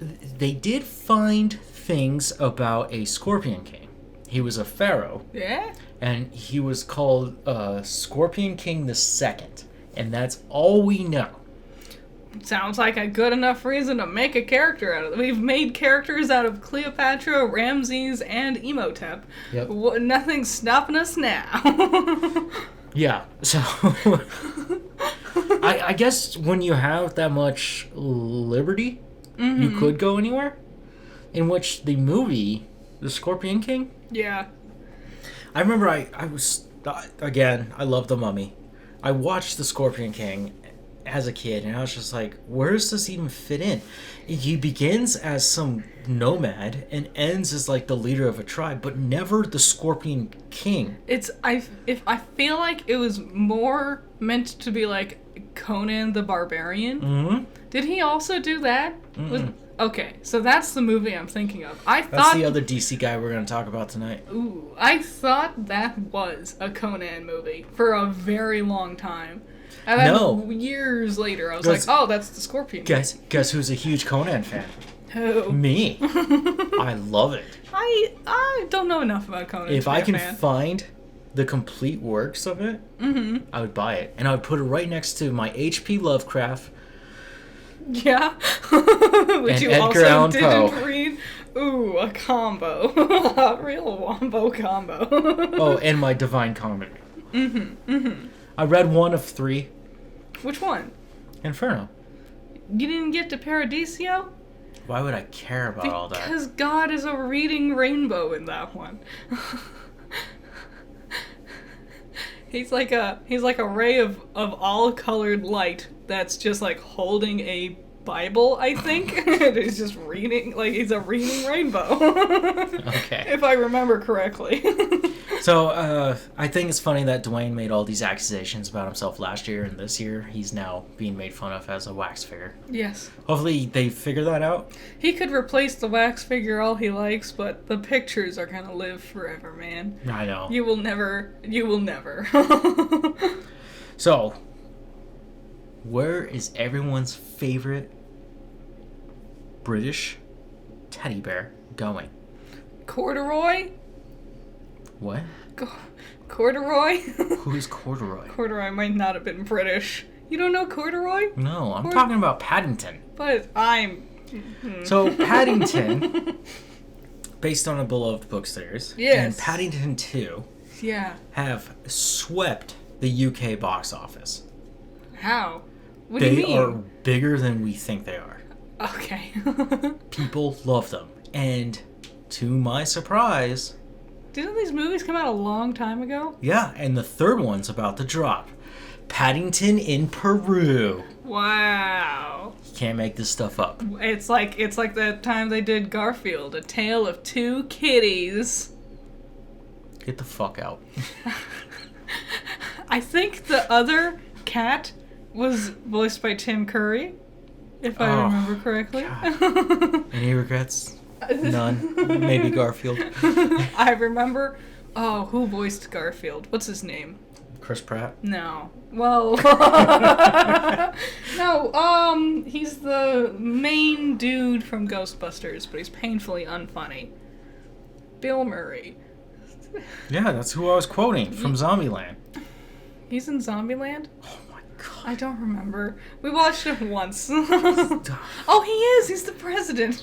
they did find things about a Scorpion King. He was a pharaoh. Yeah? And he was called Scorpion King the Second. And that's all we know. Sounds like a good enough reason to make a character out of it. We've made characters out of Cleopatra, Ramses, and Imhotep. Yep. Nothing's stopping us now. Yeah, so I guess when you have that much liberty, you could go anywhere. In which the movie, The Scorpion King, Yeah. I remember I was, again, I love The Mummy. I watched The Scorpion King as a kid, and I was just like, where does this even fit in? He begins as some nomad and ends as like the leader of a tribe, but never the Scorpion King. I feel like it was more meant to be like Conan the Barbarian. Mm-hmm. Did he also do that? Okay, so that's the movie I'm thinking of. That's the other DC guy we're going to talk about tonight. Ooh, I thought that was a Conan movie for a very long time. And then No. years later, I was like, oh, that's the Scorpion. Guess who's a huge Conan fan? Who? Me. I love it. I don't know enough about Conan. If to be I a can fan. find the complete works of it, I would buy it. And I would put it right next to my H.P. Lovecraft. Yeah. Which And you Edgar also Allan didn't Poe. read. Ooh, a combo. A real wombo combo. Oh, and my Divine Comedy. I read one of 3. Which one? Inferno. You didn't get to Paradiso? Why would I care about all that? Because God is a reading rainbow in that one. He's like a ray of all colored light that's just like holding a Bible, I think. And he's just reading, like he's a reading rainbow. Okay. If I remember correctly. So, I think it's funny that Dwayne made all these accusations about himself last year, and this year he's now being made fun of as a wax figure. Yes. Hopefully they figure that out. He could replace the wax figure all he likes, but the pictures are gonna live forever, man. I know. You will never. So, where is everyone's favorite British teddy bear going? Corduroy? What? Corduroy? Who's Corduroy? Corduroy might not have been British. You don't know Corduroy? No, I'm talking about Paddington. But I'm... So, Paddington, based on a beloved book series, Yes. and Paddington 2 Yeah. have swept the UK box office. How? What do you They mean? are bigger than we think they are. Okay. People love them. And to my surprise, Didn't these movies come out a long time ago? yeah, and the third one's about to drop. Paddington in Peru. Wow. You can't make this stuff up. It's like the time they did Garfield, A Tale of Two Kitties. Get the fuck out. I think the other cat was voiced by Tim Curry, if I Oh, remember correctly. Any regrets? None. Maybe Garfield. I remember. Oh, who voiced Garfield? What's his name? Chris Pratt. No. Well, no. He's the main dude from Ghostbusters, but he's painfully unfunny. Bill Murray. Yeah, that's who I was quoting from Zombieland. He's in Zombieland? Oh my god. I don't remember. We watched it once. Oh, he is. He's the president.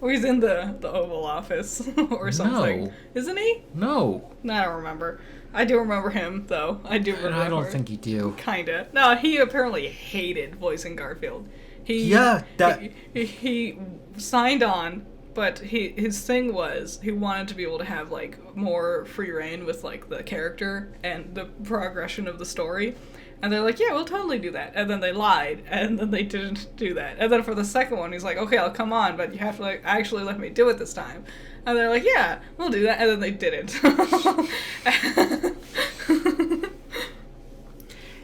Or he's in the Oval Office or something. No. Isn't he? No. I don't remember. I do remember him, though. I do remember. I don't think you do. Kinda. No, he apparently hated voicing Garfield. Yeah, that- He signed on, but his thing was he wanted to be able to have like more free reign with like the character and the progression of the story. And they're like, yeah, we'll totally do that. And then they lied, and then they didn't do that. And then for the second one, he's like, okay, I'll come on, but you have to like actually let me do it this time. And they're like, yeah, we'll do that. And then they didn't.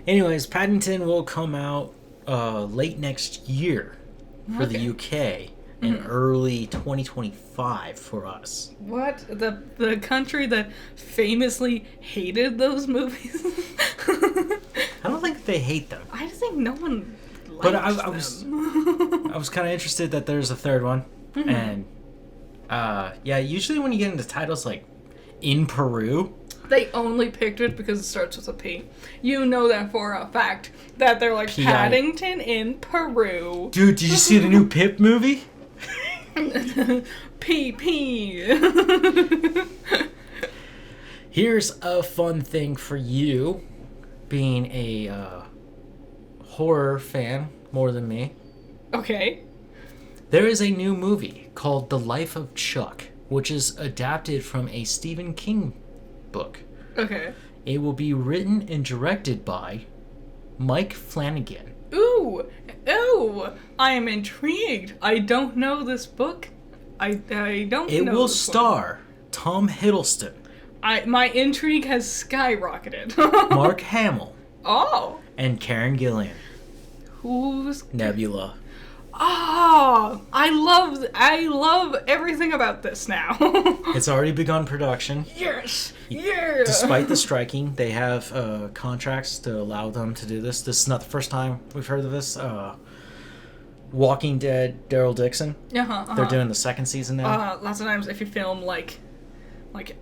Anyways, Paddington will come out late next year for the Okay. UK. in early 2025 for us. What? The country that famously hated those movies? I don't think they hate them. I think no one liked But them. I was kind of interested that there's a third one. And, yeah, usually when you get into titles like In Peru... They only picked it because it starts with a P. You know that for a fact. That they're like, P.I. Paddington in Peru. Dude, did you see the new Pip movie? PP. Here's a fun thing for you, being a horror fan more than me. Okay. There is a new movie called The Life of Chuck, which is adapted from a Stephen King book. Okay. It will be written and directed by Mike Flanagan. Ooh. I am intrigued. I don't know this book. I don't know. It will this one. star Tom Hiddleston, My intrigue has skyrocketed. Mark Hamill, Oh. and Karen Gillan. Who's... Nebula. Oh, I love everything about this now. It's already begun production. Yes. Yeah. Despite the striking, they have contracts to allow them to do this. This is not the first time we've heard of this. Walking Dead, Daryl Dixon. They're doing the second season now. Lots of times if you film like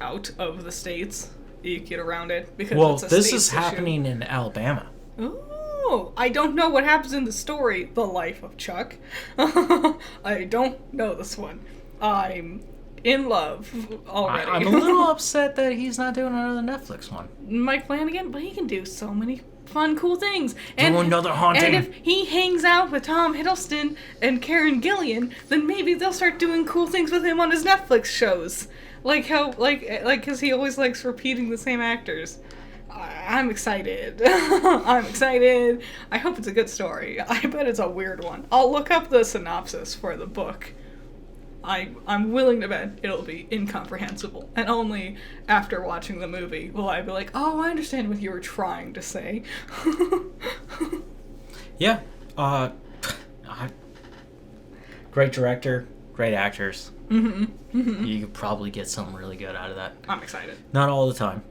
out of the States, you get around it because Well, it's a this States is issue. happening in Alabama. Ooh, I don't know what happens in the story, The Life of Chuck. I don't know this one. I'm in love already. I'm a little upset that he's not doing another Netflix one. Mike Flanagan, but he can do so many fun, cool things. Do another haunting. And if he hangs out with Tom Hiddleston and Karen Gillan, then maybe they'll start doing cool things with him on his Netflix shows. Like how, because he always likes repeating the same actors. I'm excited. I'm excited. I hope it's a good story. I bet it's a weird one. I'll look up the synopsis for the book. I'm willing to bet it'll be incomprehensible. And only after watching the movie will I be like, oh, I understand what you were trying to say. Yeah. Great director, great actors. You could probably get something really good out of that. I'm excited. Not all the time.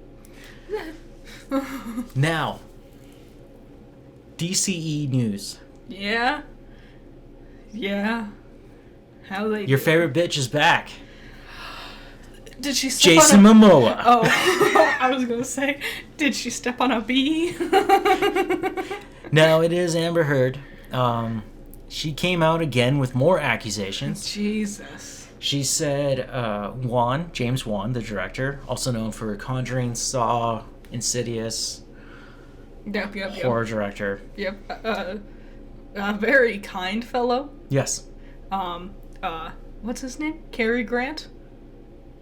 Now, DCE news. Yeah? Yeah? How they Your do? favorite bitch is back. Did she step Jason on a... Momoa. Oh, I was gonna say, did she step on a bee? No, it is Amber Heard. She came out again with more accusations. Jesus. She said James Wan, the director, also known for Conjuring, Saw, Insidious, Yep. horror director. Yep. A very kind fellow. Yes. What's his name? Cary Grant?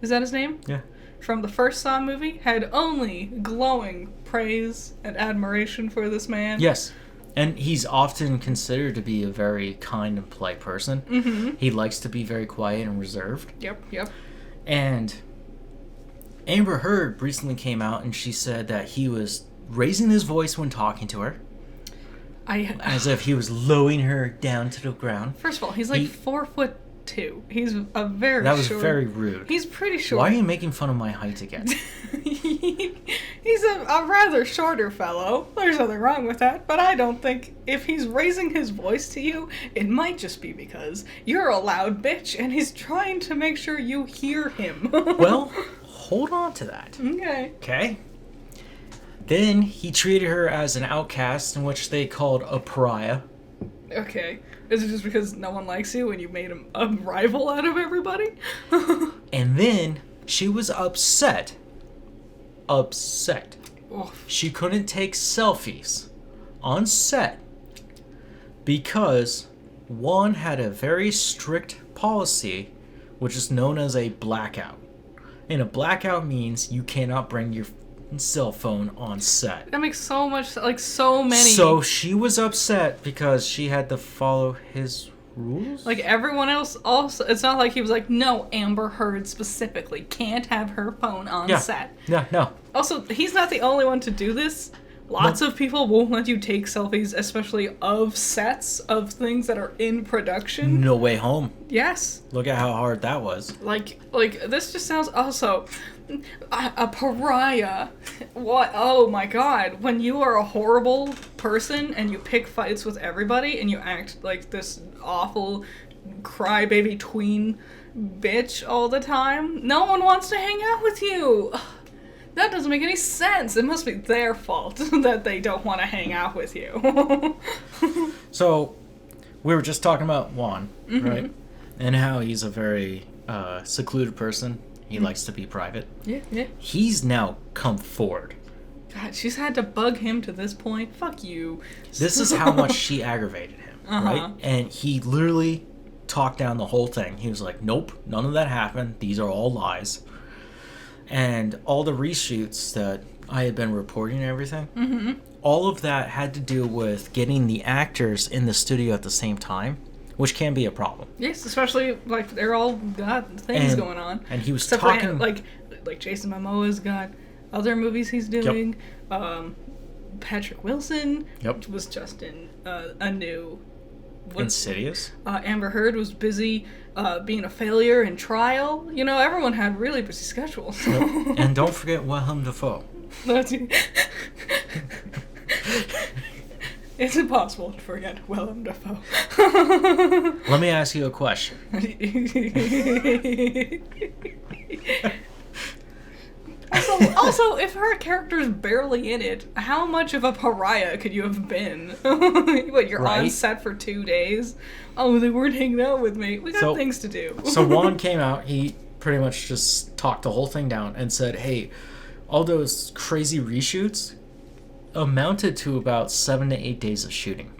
Is that his name? Yeah. From the first Saw movie, had only glowing praise and admiration for this man. Yes. And he's often considered to be a very kind and polite person. Mm-hmm. He likes to be very quiet and reserved. Yep. And Amber Heard recently came out and she said that he was raising his voice when talking to her, as if he was lowering her down to the ground. First of all, he's like 4'2". He's a very That was short... very rude. He's pretty short. Why are you making fun of my height again? He's a rather shorter fellow. There's nothing wrong with that, but I don't think if he's raising his voice to you, it might just be because you're a loud bitch and he's trying to make sure you hear him. Well, hold on to that. Okay. Okay? Then he treated her as an outcast, in which they called a pariah. Okay. Is it just because no one likes you and you made him a rival out of everybody? And then she was upset. Oof. She couldn't take selfies on set because Juan had a very strict policy, which is known as a blackout. And a blackout means you cannot bring your cell phone on set. That makes so much, like, so many. So she was upset because she had to follow his rules? Like, everyone else also, it's not like he was like, no, Amber Heard specifically can't have her phone on set. Yeah, no. Also, he's not the only one to do this. Lots of people won't let you take selfies, especially of sets of things that are in production. No Way Home. Yes. Look at how hard that was. Like this just sounds also a pariah. What? Oh my god! When you are a horrible person and you pick fights with everybody and you act like this awful crybaby tween bitch all the time, no one wants to hang out with you. That doesn't make any sense. It must be their fault that they don't want to hang out with you. So, we were just talking about Juan, right? And how he's a very secluded person. He likes to be private. Yeah. He's now come forward. God, she's had to bug him to this point. Fuck you. This is how much she aggravated him, right? And he literally talked down the whole thing. He was like, nope, none of that happened. These are all lies. And all the reshoots that I had been reporting and everything, all of that had to do with getting the actors in the studio at the same time, which can be a problem. Yes, especially like they're all got things going on. And he was Except talking for, like Jason Momoa's got other movies he's doing. Patrick Wilson was just in a new Insidious. Amber Heard was busy being a failure in Trial. You know, everyone had really busy schedules. And don't forget Willem Dafoe. It's impossible to forget Willem Dafoe. Let me ask you a question. Also, if her character's barely in it, how much of a pariah could you have been? What, you're on set for 2 days? Oh, they weren't hanging out with me. We got things to do. So Juan came out, he pretty much just talked the whole thing down and said, hey, all those crazy reshoots amounted to about 7 to 8 days of shooting,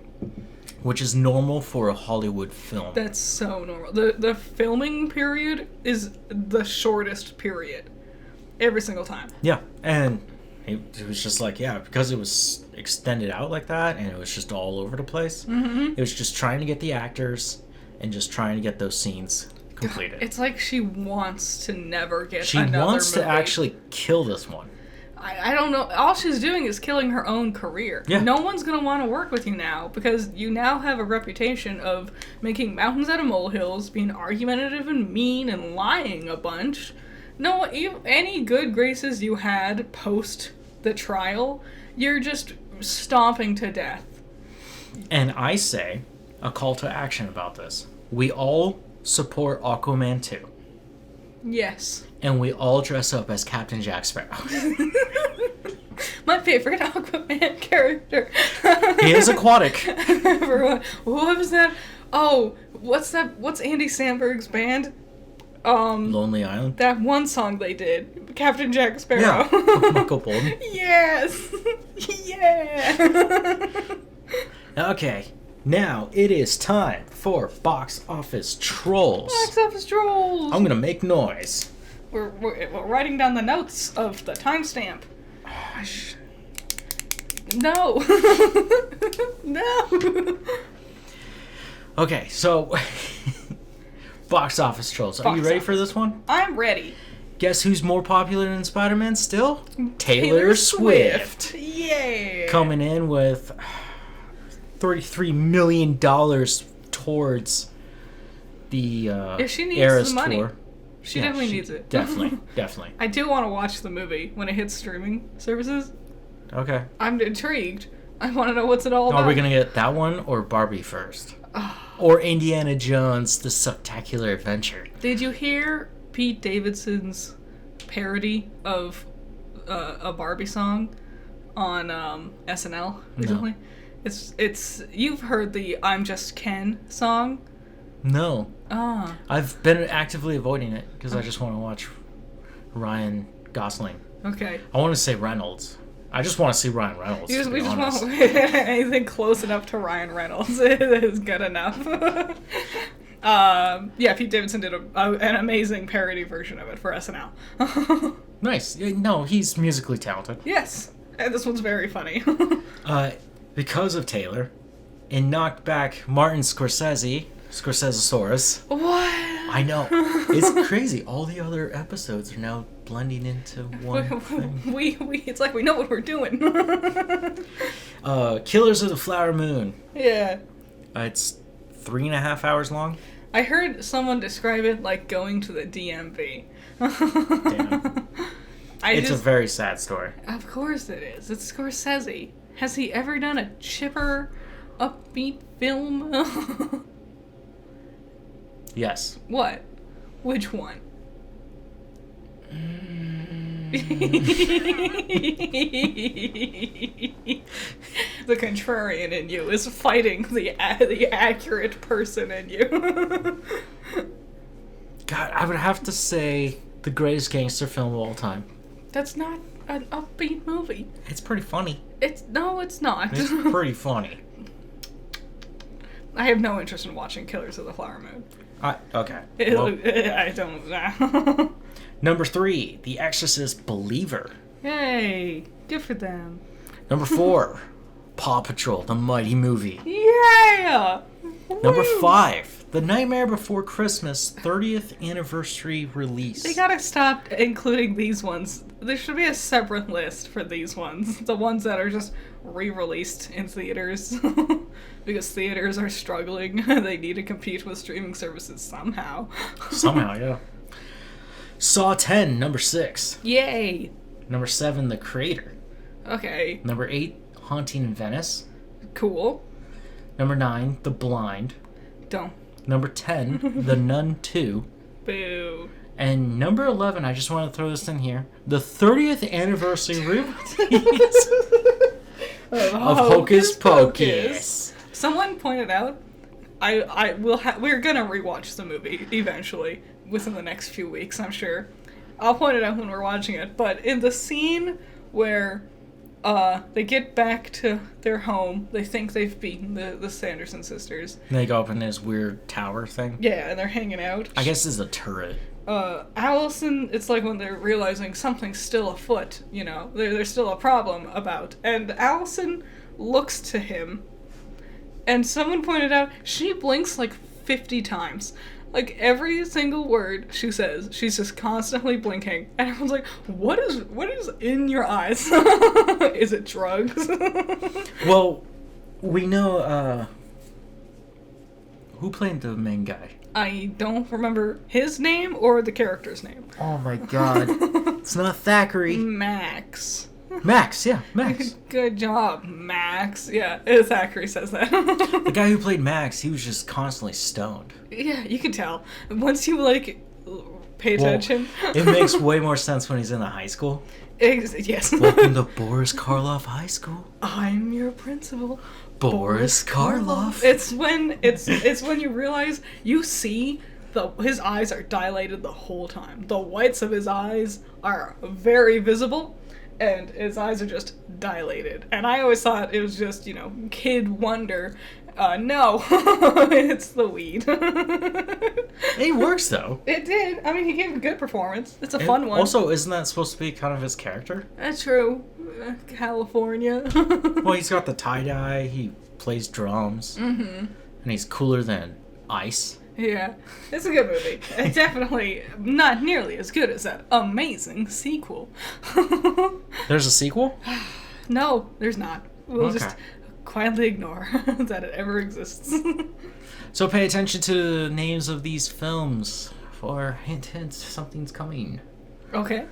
which is normal for a Hollywood film. That's so normal. The filming period is the shortest period. Every single time. Yeah, and it was just like, because it was extended out like that, and it was just all over the place. It was just trying to get the actors and just trying to get those scenes completed. It's like she wants to never get she another wants movie. to actually kill this one. I don't know. All she's doing is killing her own career. Yeah. No one's going to want to work with you now because you now have a reputation of making mountains out of molehills, being argumentative and mean and lying a bunch. No, any good graces you had post the trial, you're just stomping to death. And I say a call to action about this. We all support Aquaman 2. Yes. And we all dress up as Captain Jack Sparrow. My favorite Aquaman character. He is aquatic. Everyone, what was that? Oh, what's that? What's Andy Samberg's band? Lonely Island? That one song they did. Captain Jack Sparrow. Yeah, with Michael Bolton. Yes! Yeah! Okay, now it is time for Box Office Trolls. Box Office Trolls! I'm gonna make noise. We're writing down the notes of the timestamp. No! No! Okay, so... Box Office Trolls. Are you ready for this one? I'm ready. Guess who's more popular than Spider-Man still? Taylor Swift. Yeah. Coming in with $33 million towards the if she needs Eras the money. tour. She definitely needs it. Definitely. I do want to watch the movie when it hits streaming services. Okay. I'm intrigued. I want to know what's it all about. Are we going to get that one or Barbie first? Or Indiana Jones, The Spectacular Adventure? Did you hear Pete Davidson's parody of a Barbie song on SNL recently? No. It's you've heard the I'm Just Ken song? No. Ah. I've been actively avoiding it because I just want to watch Ryan Gosling. Okay. I want to say Reynolds. I just want to see Ryan Reynolds. We just want anything close enough to Ryan Reynolds is good enough. Pete Davidson did an amazing parody version of it for SNL. Nice. No, he's musically talented. Yes, and this one's very funny. Because of Taylor, it knocked back Martin Scorsesesaurus. What? I know. It's crazy. All the other episodes are now blending into one thing. It's like we know what we're doing. Killers of the Flower Moon. Yeah. It's 3.5 hours long. I heard someone describe it like going to the DMV. Damn. It's a very sad story. Of course it is. It's Scorsese. Has he ever done a chipper, upbeat film? Yes. What? Which one? The contrarian in you is fighting the accurate person in you. God, I would have to say the greatest gangster film of all time. That's not an upbeat movie. It's pretty funny. It's not. It's pretty funny. I have no interest in watching Killers of the Flower Moon. Okay. I don't. Number 3, The Exorcist Believer. Yay! Good for them. Number 4, Paw Patrol, the Mighty Movie. Yeah! Number Woo! 5, The Nightmare Before Christmas 30th Anniversary Release. They gotta stop including these ones. There should be a separate list for these ones. The ones that are just re-released in theaters. Because theaters are struggling. They need to compete with streaming services somehow. Somehow, yeah. Saw 10, number 6. Yay! Number 7, The Creator. Okay, Number 8, Haunting in Venice. cool. Number 9, The Blind. Don't. Number 10, The Nun 2. Boo. And number 11, I just want to throw this in here, the 30th anniversary release of Hocus Pocus. Someone pointed out, we're gonna rewatch the movie eventually within the next few weeks, I'm sure. I'll point it out when we're watching it, but in the scene where they get back to their home, they think they've beaten the Sanderson sisters. They go up in this weird tower thing. Yeah, and they're hanging out. I guess it's a turret. Allison, it's like when they're realizing something's still afoot, you know, there's still a problem about. And Allison looks to him, and someone pointed out she blinks like 50 times. Like, every single word she says, she's just constantly blinking. And everyone's like, what is in your eyes? Is it drugs? Well, we know, who played the main guy? I don't remember his name or the character's name. Oh my god. It's not Thackeray. Max. Max, yeah, Max. Good job, Max. Yeah, Thackeray says that. The guy who played Max, he was just constantly stoned. Yeah, you can tell. Once you, like, pay attention. It makes way more sense when he's in the high school. Yes. Welcome to Boris Karloff High School. I'm your principal. Boris Karloff. It's when you realize you see his eyes are dilated the whole time. The whites of his eyes are very visible, and his eyes are just dilated. And I always thought it was just, you know, kid wonder. No, it's the weed. It works though. It did. I mean, he gave a good performance. It's a fun one. Also, isn't that supposed to be kind of his character? That's true. California. Well, he's got the tie-dye, he plays drums, and he's cooler than ice. Yeah, it's a good movie. It's definitely not nearly as good as that amazing sequel. There's a sequel? No, there's not. We'll Okay. just quietly ignore that it ever exists. So pay attention to the names of these films for hint, hint, something's coming. Okay,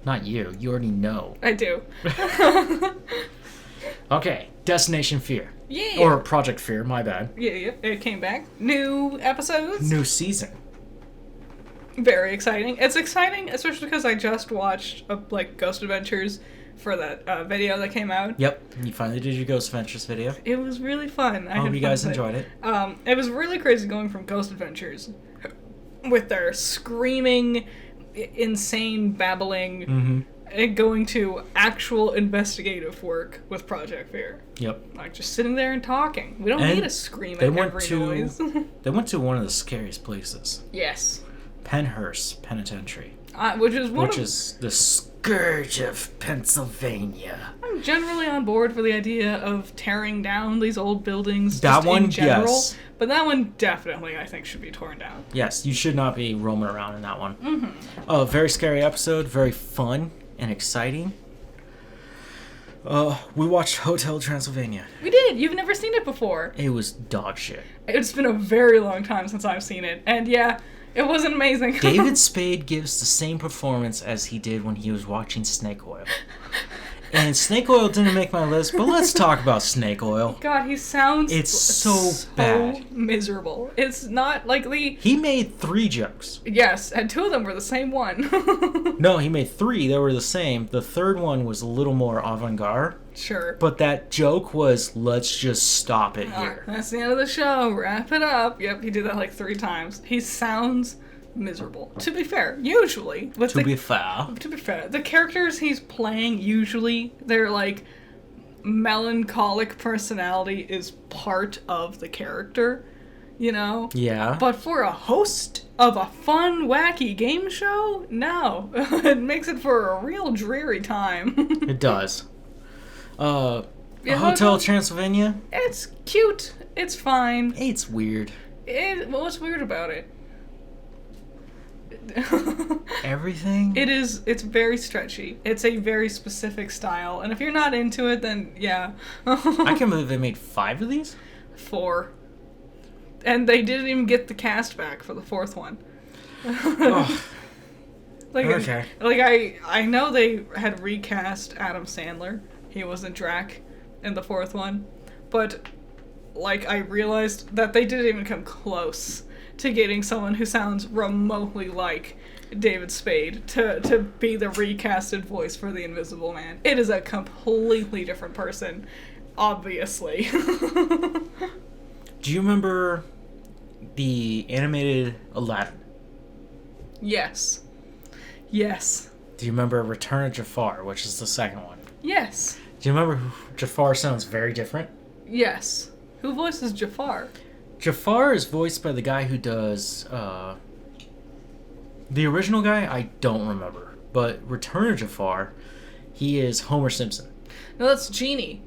Not you. You already know. I do. Okay, Destination Fear. Yeah. Or Project Fear, my bad. Yeah, it came back. New episodes. New season. Very exciting. It's exciting, especially because I just watched Ghost Adventures for that video that came out. Yep, you finally did your Ghost Adventures video. It was really fun. I hope you guys enjoyed it. It was really crazy going from Ghost Adventures with their screaming, insane babbling, and going to actual investigative work with Project Fear. Yep. Like, just sitting there and talking. We don't And need to scream they at went every to- noise. They went to one of the scariest places. Yes. Penhurst Penitentiary. Which is one Which of... is the scourge of Pennsylvania. I'm generally on board for the idea of tearing down these old buildings That just one, in general. yes. But that one definitely, I think, should be torn down. Yes, you should not be roaming around in that one. Very scary episode, very fun and exciting. We watched Hotel Transylvania. We did. You've never seen it before. It was dog shit. It's been a very long time since I've seen it. And yeah, it wasn't amazing. David Spade gives the same performance as he did when he was watching Snake Oil. And Snake Oil didn't make my list, but let's talk about Snake Oil. God, he sounds It's so bad. miserable. It's not like He made 3 jokes. Yes, and 2 of them were the same one. No, he made 3. They were the same. The third one was a little more avant-garde. Sure. But that joke was, let's just stop it here. That's the end of the show. Wrap it up. Yep, he did that like 3 times. He sounds miserable. To be fair, usually To be fair. the characters he's playing usually their like melancholic personality is part of the character, you know? Yeah. But for a host of a fun, wacky game show, no. It makes it for a real dreary time. It does. Yeah, Hotel Transylvania? It's cute. It's fine. It's weird. What's weird about it? Everything? It's very stretchy. It's a very specific style. And if you're not into it, then yeah. I can't believe they made 5 of these? 4. And they didn't even get the cast back for the 4th one. Oh, okay. I know they had recast Adam Sandler. He wasn't Drac in the 4th one. But like I realized that they didn't even come close to getting someone who sounds remotely like David Spade to be the recasted voice for the Invisible Man. It is a completely different person, obviously. Do you remember the animated Aladdin? Yes. Yes. Do you remember Return of Jafar, which is the second one? Yes. Do you remember Jafar sounds very different? Yes. Who voices Jafar? Jafar is voiced by the guy who does, the original guy, I don't remember. But Return of Jafar, he is Homer Simpson. No, that's Genie.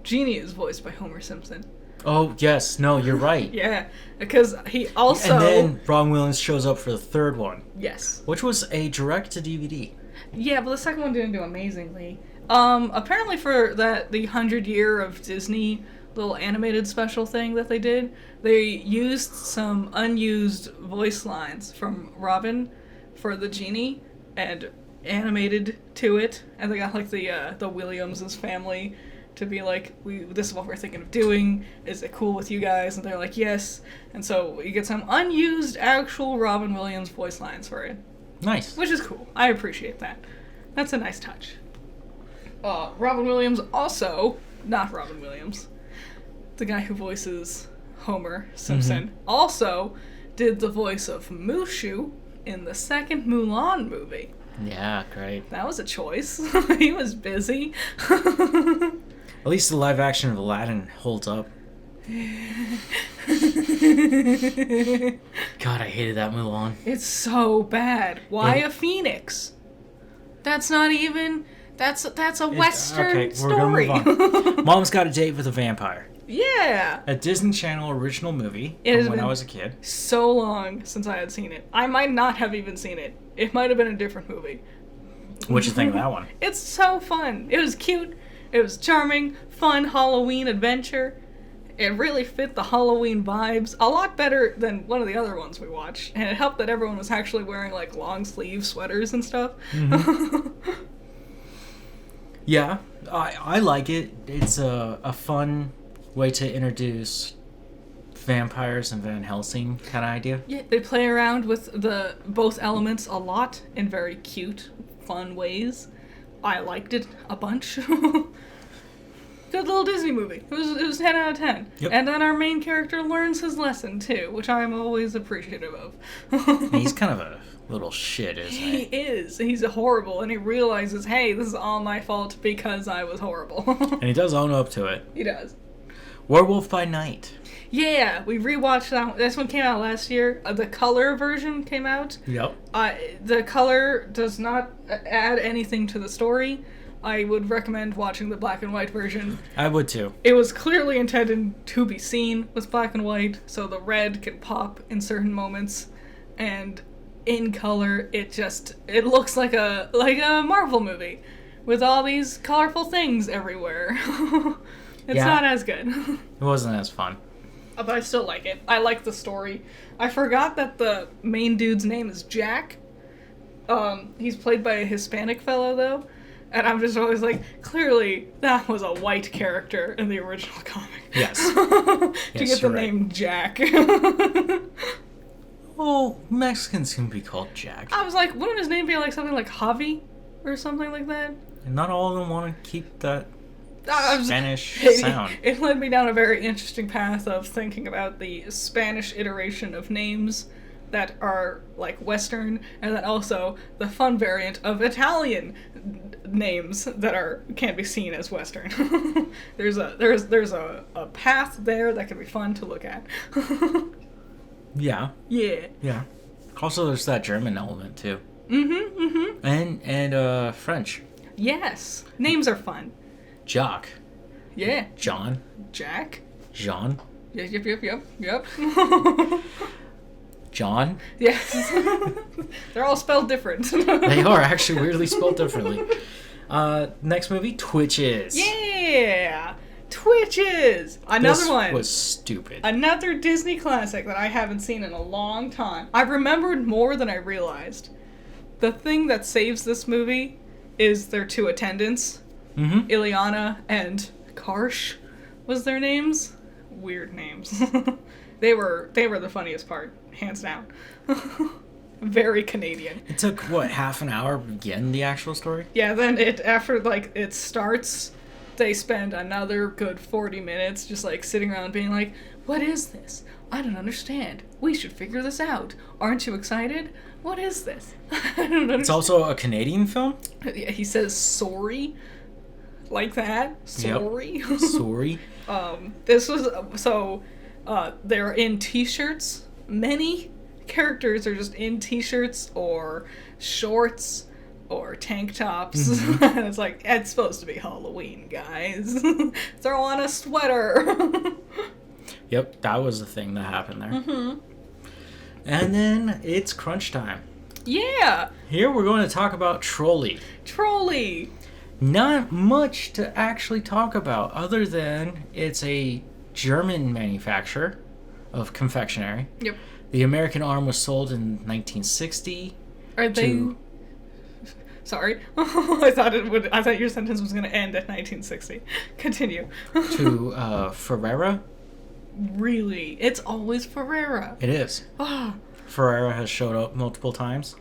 Genie is voiced by Homer Simpson. Oh, yes. No, you're right. Yeah, because he also... And then Robin Williams shows up for the third one. Yes. Which was a direct-to-DVD. Yeah, but the second one didn't do amazingly. Apparently for the 100-year of Disney little animated special thing that they did, they used some unused voice lines from Robin for the Genie and animated to it, and they got like the Williams' family to be like, this is what we're thinking of doing, is it cool with you guys? And they're like, yes. And so you get some unused actual Robin Williams voice lines for it. Nice. Which is cool. I appreciate that. That's a nice touch. Robin Williams also, not Robin Williams, the guy who voices Homer Simpson, also did the voice of Mushu in the second Mulan movie. Yeah, great. That was a choice. He was busy. At least the live action of Aladdin holds up. God, I hated that Mulan. It's so bad. Why a phoenix? That's not even... That's a Western story. We're gonna move on. Mom's Got a Date with a Vampire. Yeah. A Disney Channel original movie It has from when been I was a kid. so long since I had seen it. I might not have even seen it. It might have been a different movie. What'd you think of that one? It's so fun. It was cute. It was charming, fun Halloween adventure. It really fit the Halloween vibes a lot better than one of the other ones we watched. And it helped that everyone was actually wearing like long sleeve sweaters and stuff. Yeah, I like it. It's a fun way to introduce vampires and Van Helsing kind of idea. Yeah, they play around with the both elements a lot in very cute, fun ways. I liked it a bunch. Good little Disney movie. It was 10 out of 10. Yep. And then our main character learns his lesson too, which I'm always appreciative of. He's kind of a little shit, isn't He he? is. He's horrible, and he realizes, hey, this is all my fault because I was horrible. And he does own up to it. He does. Werewolf by Night. Yeah, we rewatched that one. This one came out last year. The color version came out. Yep. The color does not add anything to the story. I would recommend watching the black and white version. I would too. It was clearly intended to be seen with black and white, so the red can pop in certain moments, and in color, it looks like a Marvel movie with all these colorful things everywhere. It's not as good. It wasn't as fun. But I still like it. I like the story. I forgot that the main dude's name is Jack. He's played by a Hispanic fellow, though. And I'm just always like, clearly, that was a white character in the original comic. Yes. To Yes, get the you're right. name Jack. Well, Mexicans can be called Jack. I was like, wouldn't his name be like something like Javi? Or something like that? And not all of them want to keep that I was- Spanish sound. It led me down a very interesting path of thinking about the Spanish iteration of names that are like Western, and then also the fun variant of Italian names that can't be seen as Western. there's a path there that can be fun to look at. Yeah. Yeah. Yeah. Also, there's that German element too. And French. Yes. Names are fun. Jacques. Yeah. John. Jack. Jean. Yep. John. Yes. They're all spelled different. They are actually weirdly spelled differently. Next movie, Twitches. Yeah. Twitches. Another This one. was stupid. Another Disney classic that I haven't seen in a long time. I remembered more than I realized. The thing that saves this movie is their two attendants. Mm-hmm. Ileana and Karsh was their names. Weird names. They were the funniest part, hands down. Very Canadian. It took, what, half an hour to begin the actual story? Yeah, then after it starts, they spend another good 40 minutes just sitting around being like, what is this? I don't understand. We should figure this out. Aren't you excited? What is this? I don't understand. It's also a Canadian film? Yeah, he says sorry. Like that. Sorry. Yep. Sorry. This was, they're in t-shirts. Many characters are just in t-shirts or shorts or tank tops. And it's like, it's supposed to be Halloween, guys. Throw on a sweater. Yep, that was the thing that happened there. And then it's crunch time. Yeah. Here we're going to talk about Trolley. Trolley. Not much to actually talk about other than it's a German manufacturer of confectionery. Yep. The American arm was sold in 1960. Are they... Sorry. I thought your sentence was going to end at 1960. Continue. To Ferrera. Really? It's always Ferrera. It is. Ah. Ferrera has showed up multiple times.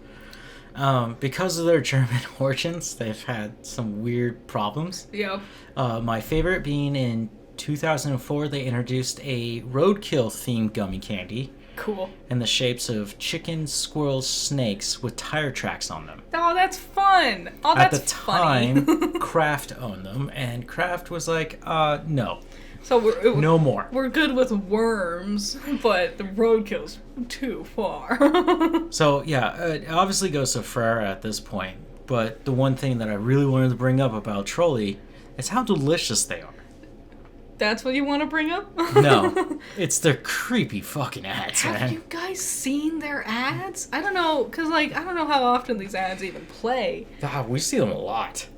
Because of their German origins, they've had some weird problems. Yep. My favorite being in 2004, they introduced a roadkill-themed gummy candy Cool. in the shapes of chickens, squirrels, snakes with tire tracks on them. Oh, that's fun. Oh, At that's the funny. time, Kraft owned them, and Kraft was like, no. So No more. We're good with worms, but the roadkill's too far. So, yeah, it obviously goes to Ferrera at this point, but the one thing that I really wanted to bring up about Trolley is how delicious they are. That's what you want to bring up? No, it's their creepy fucking ads, Have man. you guys seen their ads? I don't know, because, I don't know how often these ads even play. God, we see them a lot.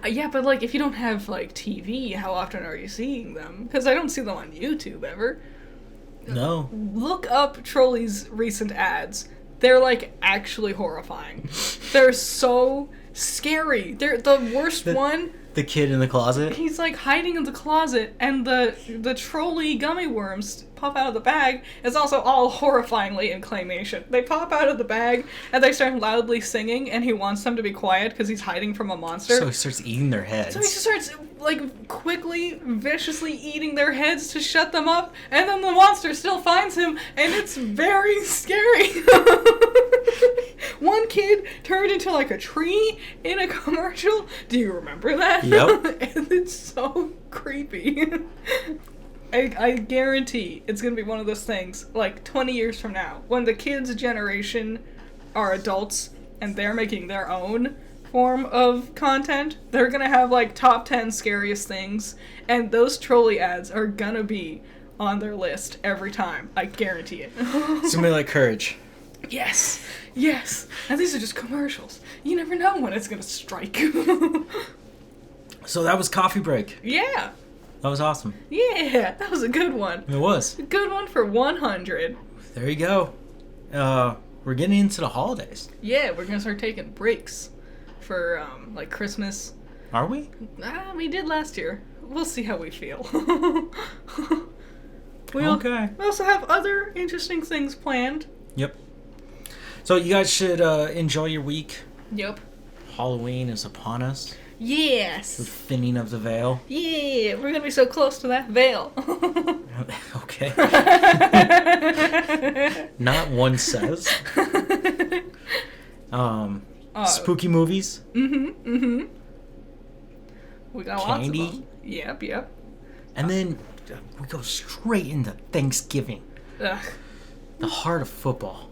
Yeah, but, if you don't have, TV, how often are you seeing them? Because I don't see them on YouTube ever. No. Look up Trolley's recent ads. They're, actually horrifying. They're so scary. They're the worst one. The kid in the closet? He's hiding in the closet, and the trolley gummy worms pop out of the bag. It's also all horrifyingly in claymation. They pop out of the bag, and they start loudly singing, and he wants them to be quiet because he's hiding from a monster. So he starts eating their heads. So he just starts, quickly, viciously eating their heads to shut them up, and then the monster still finds him, and it's very scary. One kid turned into, a tree in a commercial. Do you remember that? Yep. And it's so creepy. I guarantee it's gonna be one of those things, like 20 years from now, when the kids' generation are adults and they're making their own form of content, they're gonna have like top 10 scariest things, and those trolley ads are gonna be on their list every time. I guarantee it. It's gonna be like Courage. Yes, yes. And these are just commercials. You never know when it's gonna strike. So that was Coffee Break. Yeah, That was awesome. yeah, that was a good one. It was. A good one for 100. There you go. We're getting into the holidays. Yeah, we're gonna start taking breaks for like Christmas. Are we? We did last year. We'll see how we feel. Okay. We also have other interesting things planned. Yep. So you guys should enjoy your week. Yep. Halloween is upon us. The Yes. thinning of the veil. Yeah, we're gonna be so close to that veil. Okay. Not one says. Spooky movies. We got Candy. lots of them. Yep. And then we go straight into Thanksgiving. Ugh. The heart of football.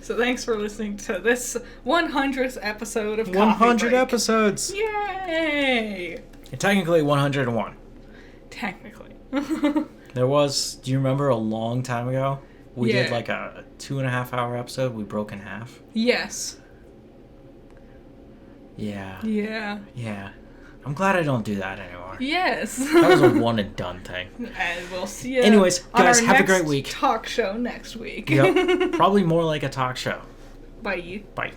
So thanks for listening to this 100th episode of Coffee 100 Break. episodes. Yay! And technically 101. Technically. There was, do you remember a long time ago? We did Yeah. like a 2.5 hour episode. We broke in half. Yes. Yeah. Yeah. I'm glad I don't do that anymore. Yes. That was a one and done thing. And we'll see you. Anyways, on guys, our have a next great week. Talk show next week. Yep. Probably more like a talk show. Bye. Bye.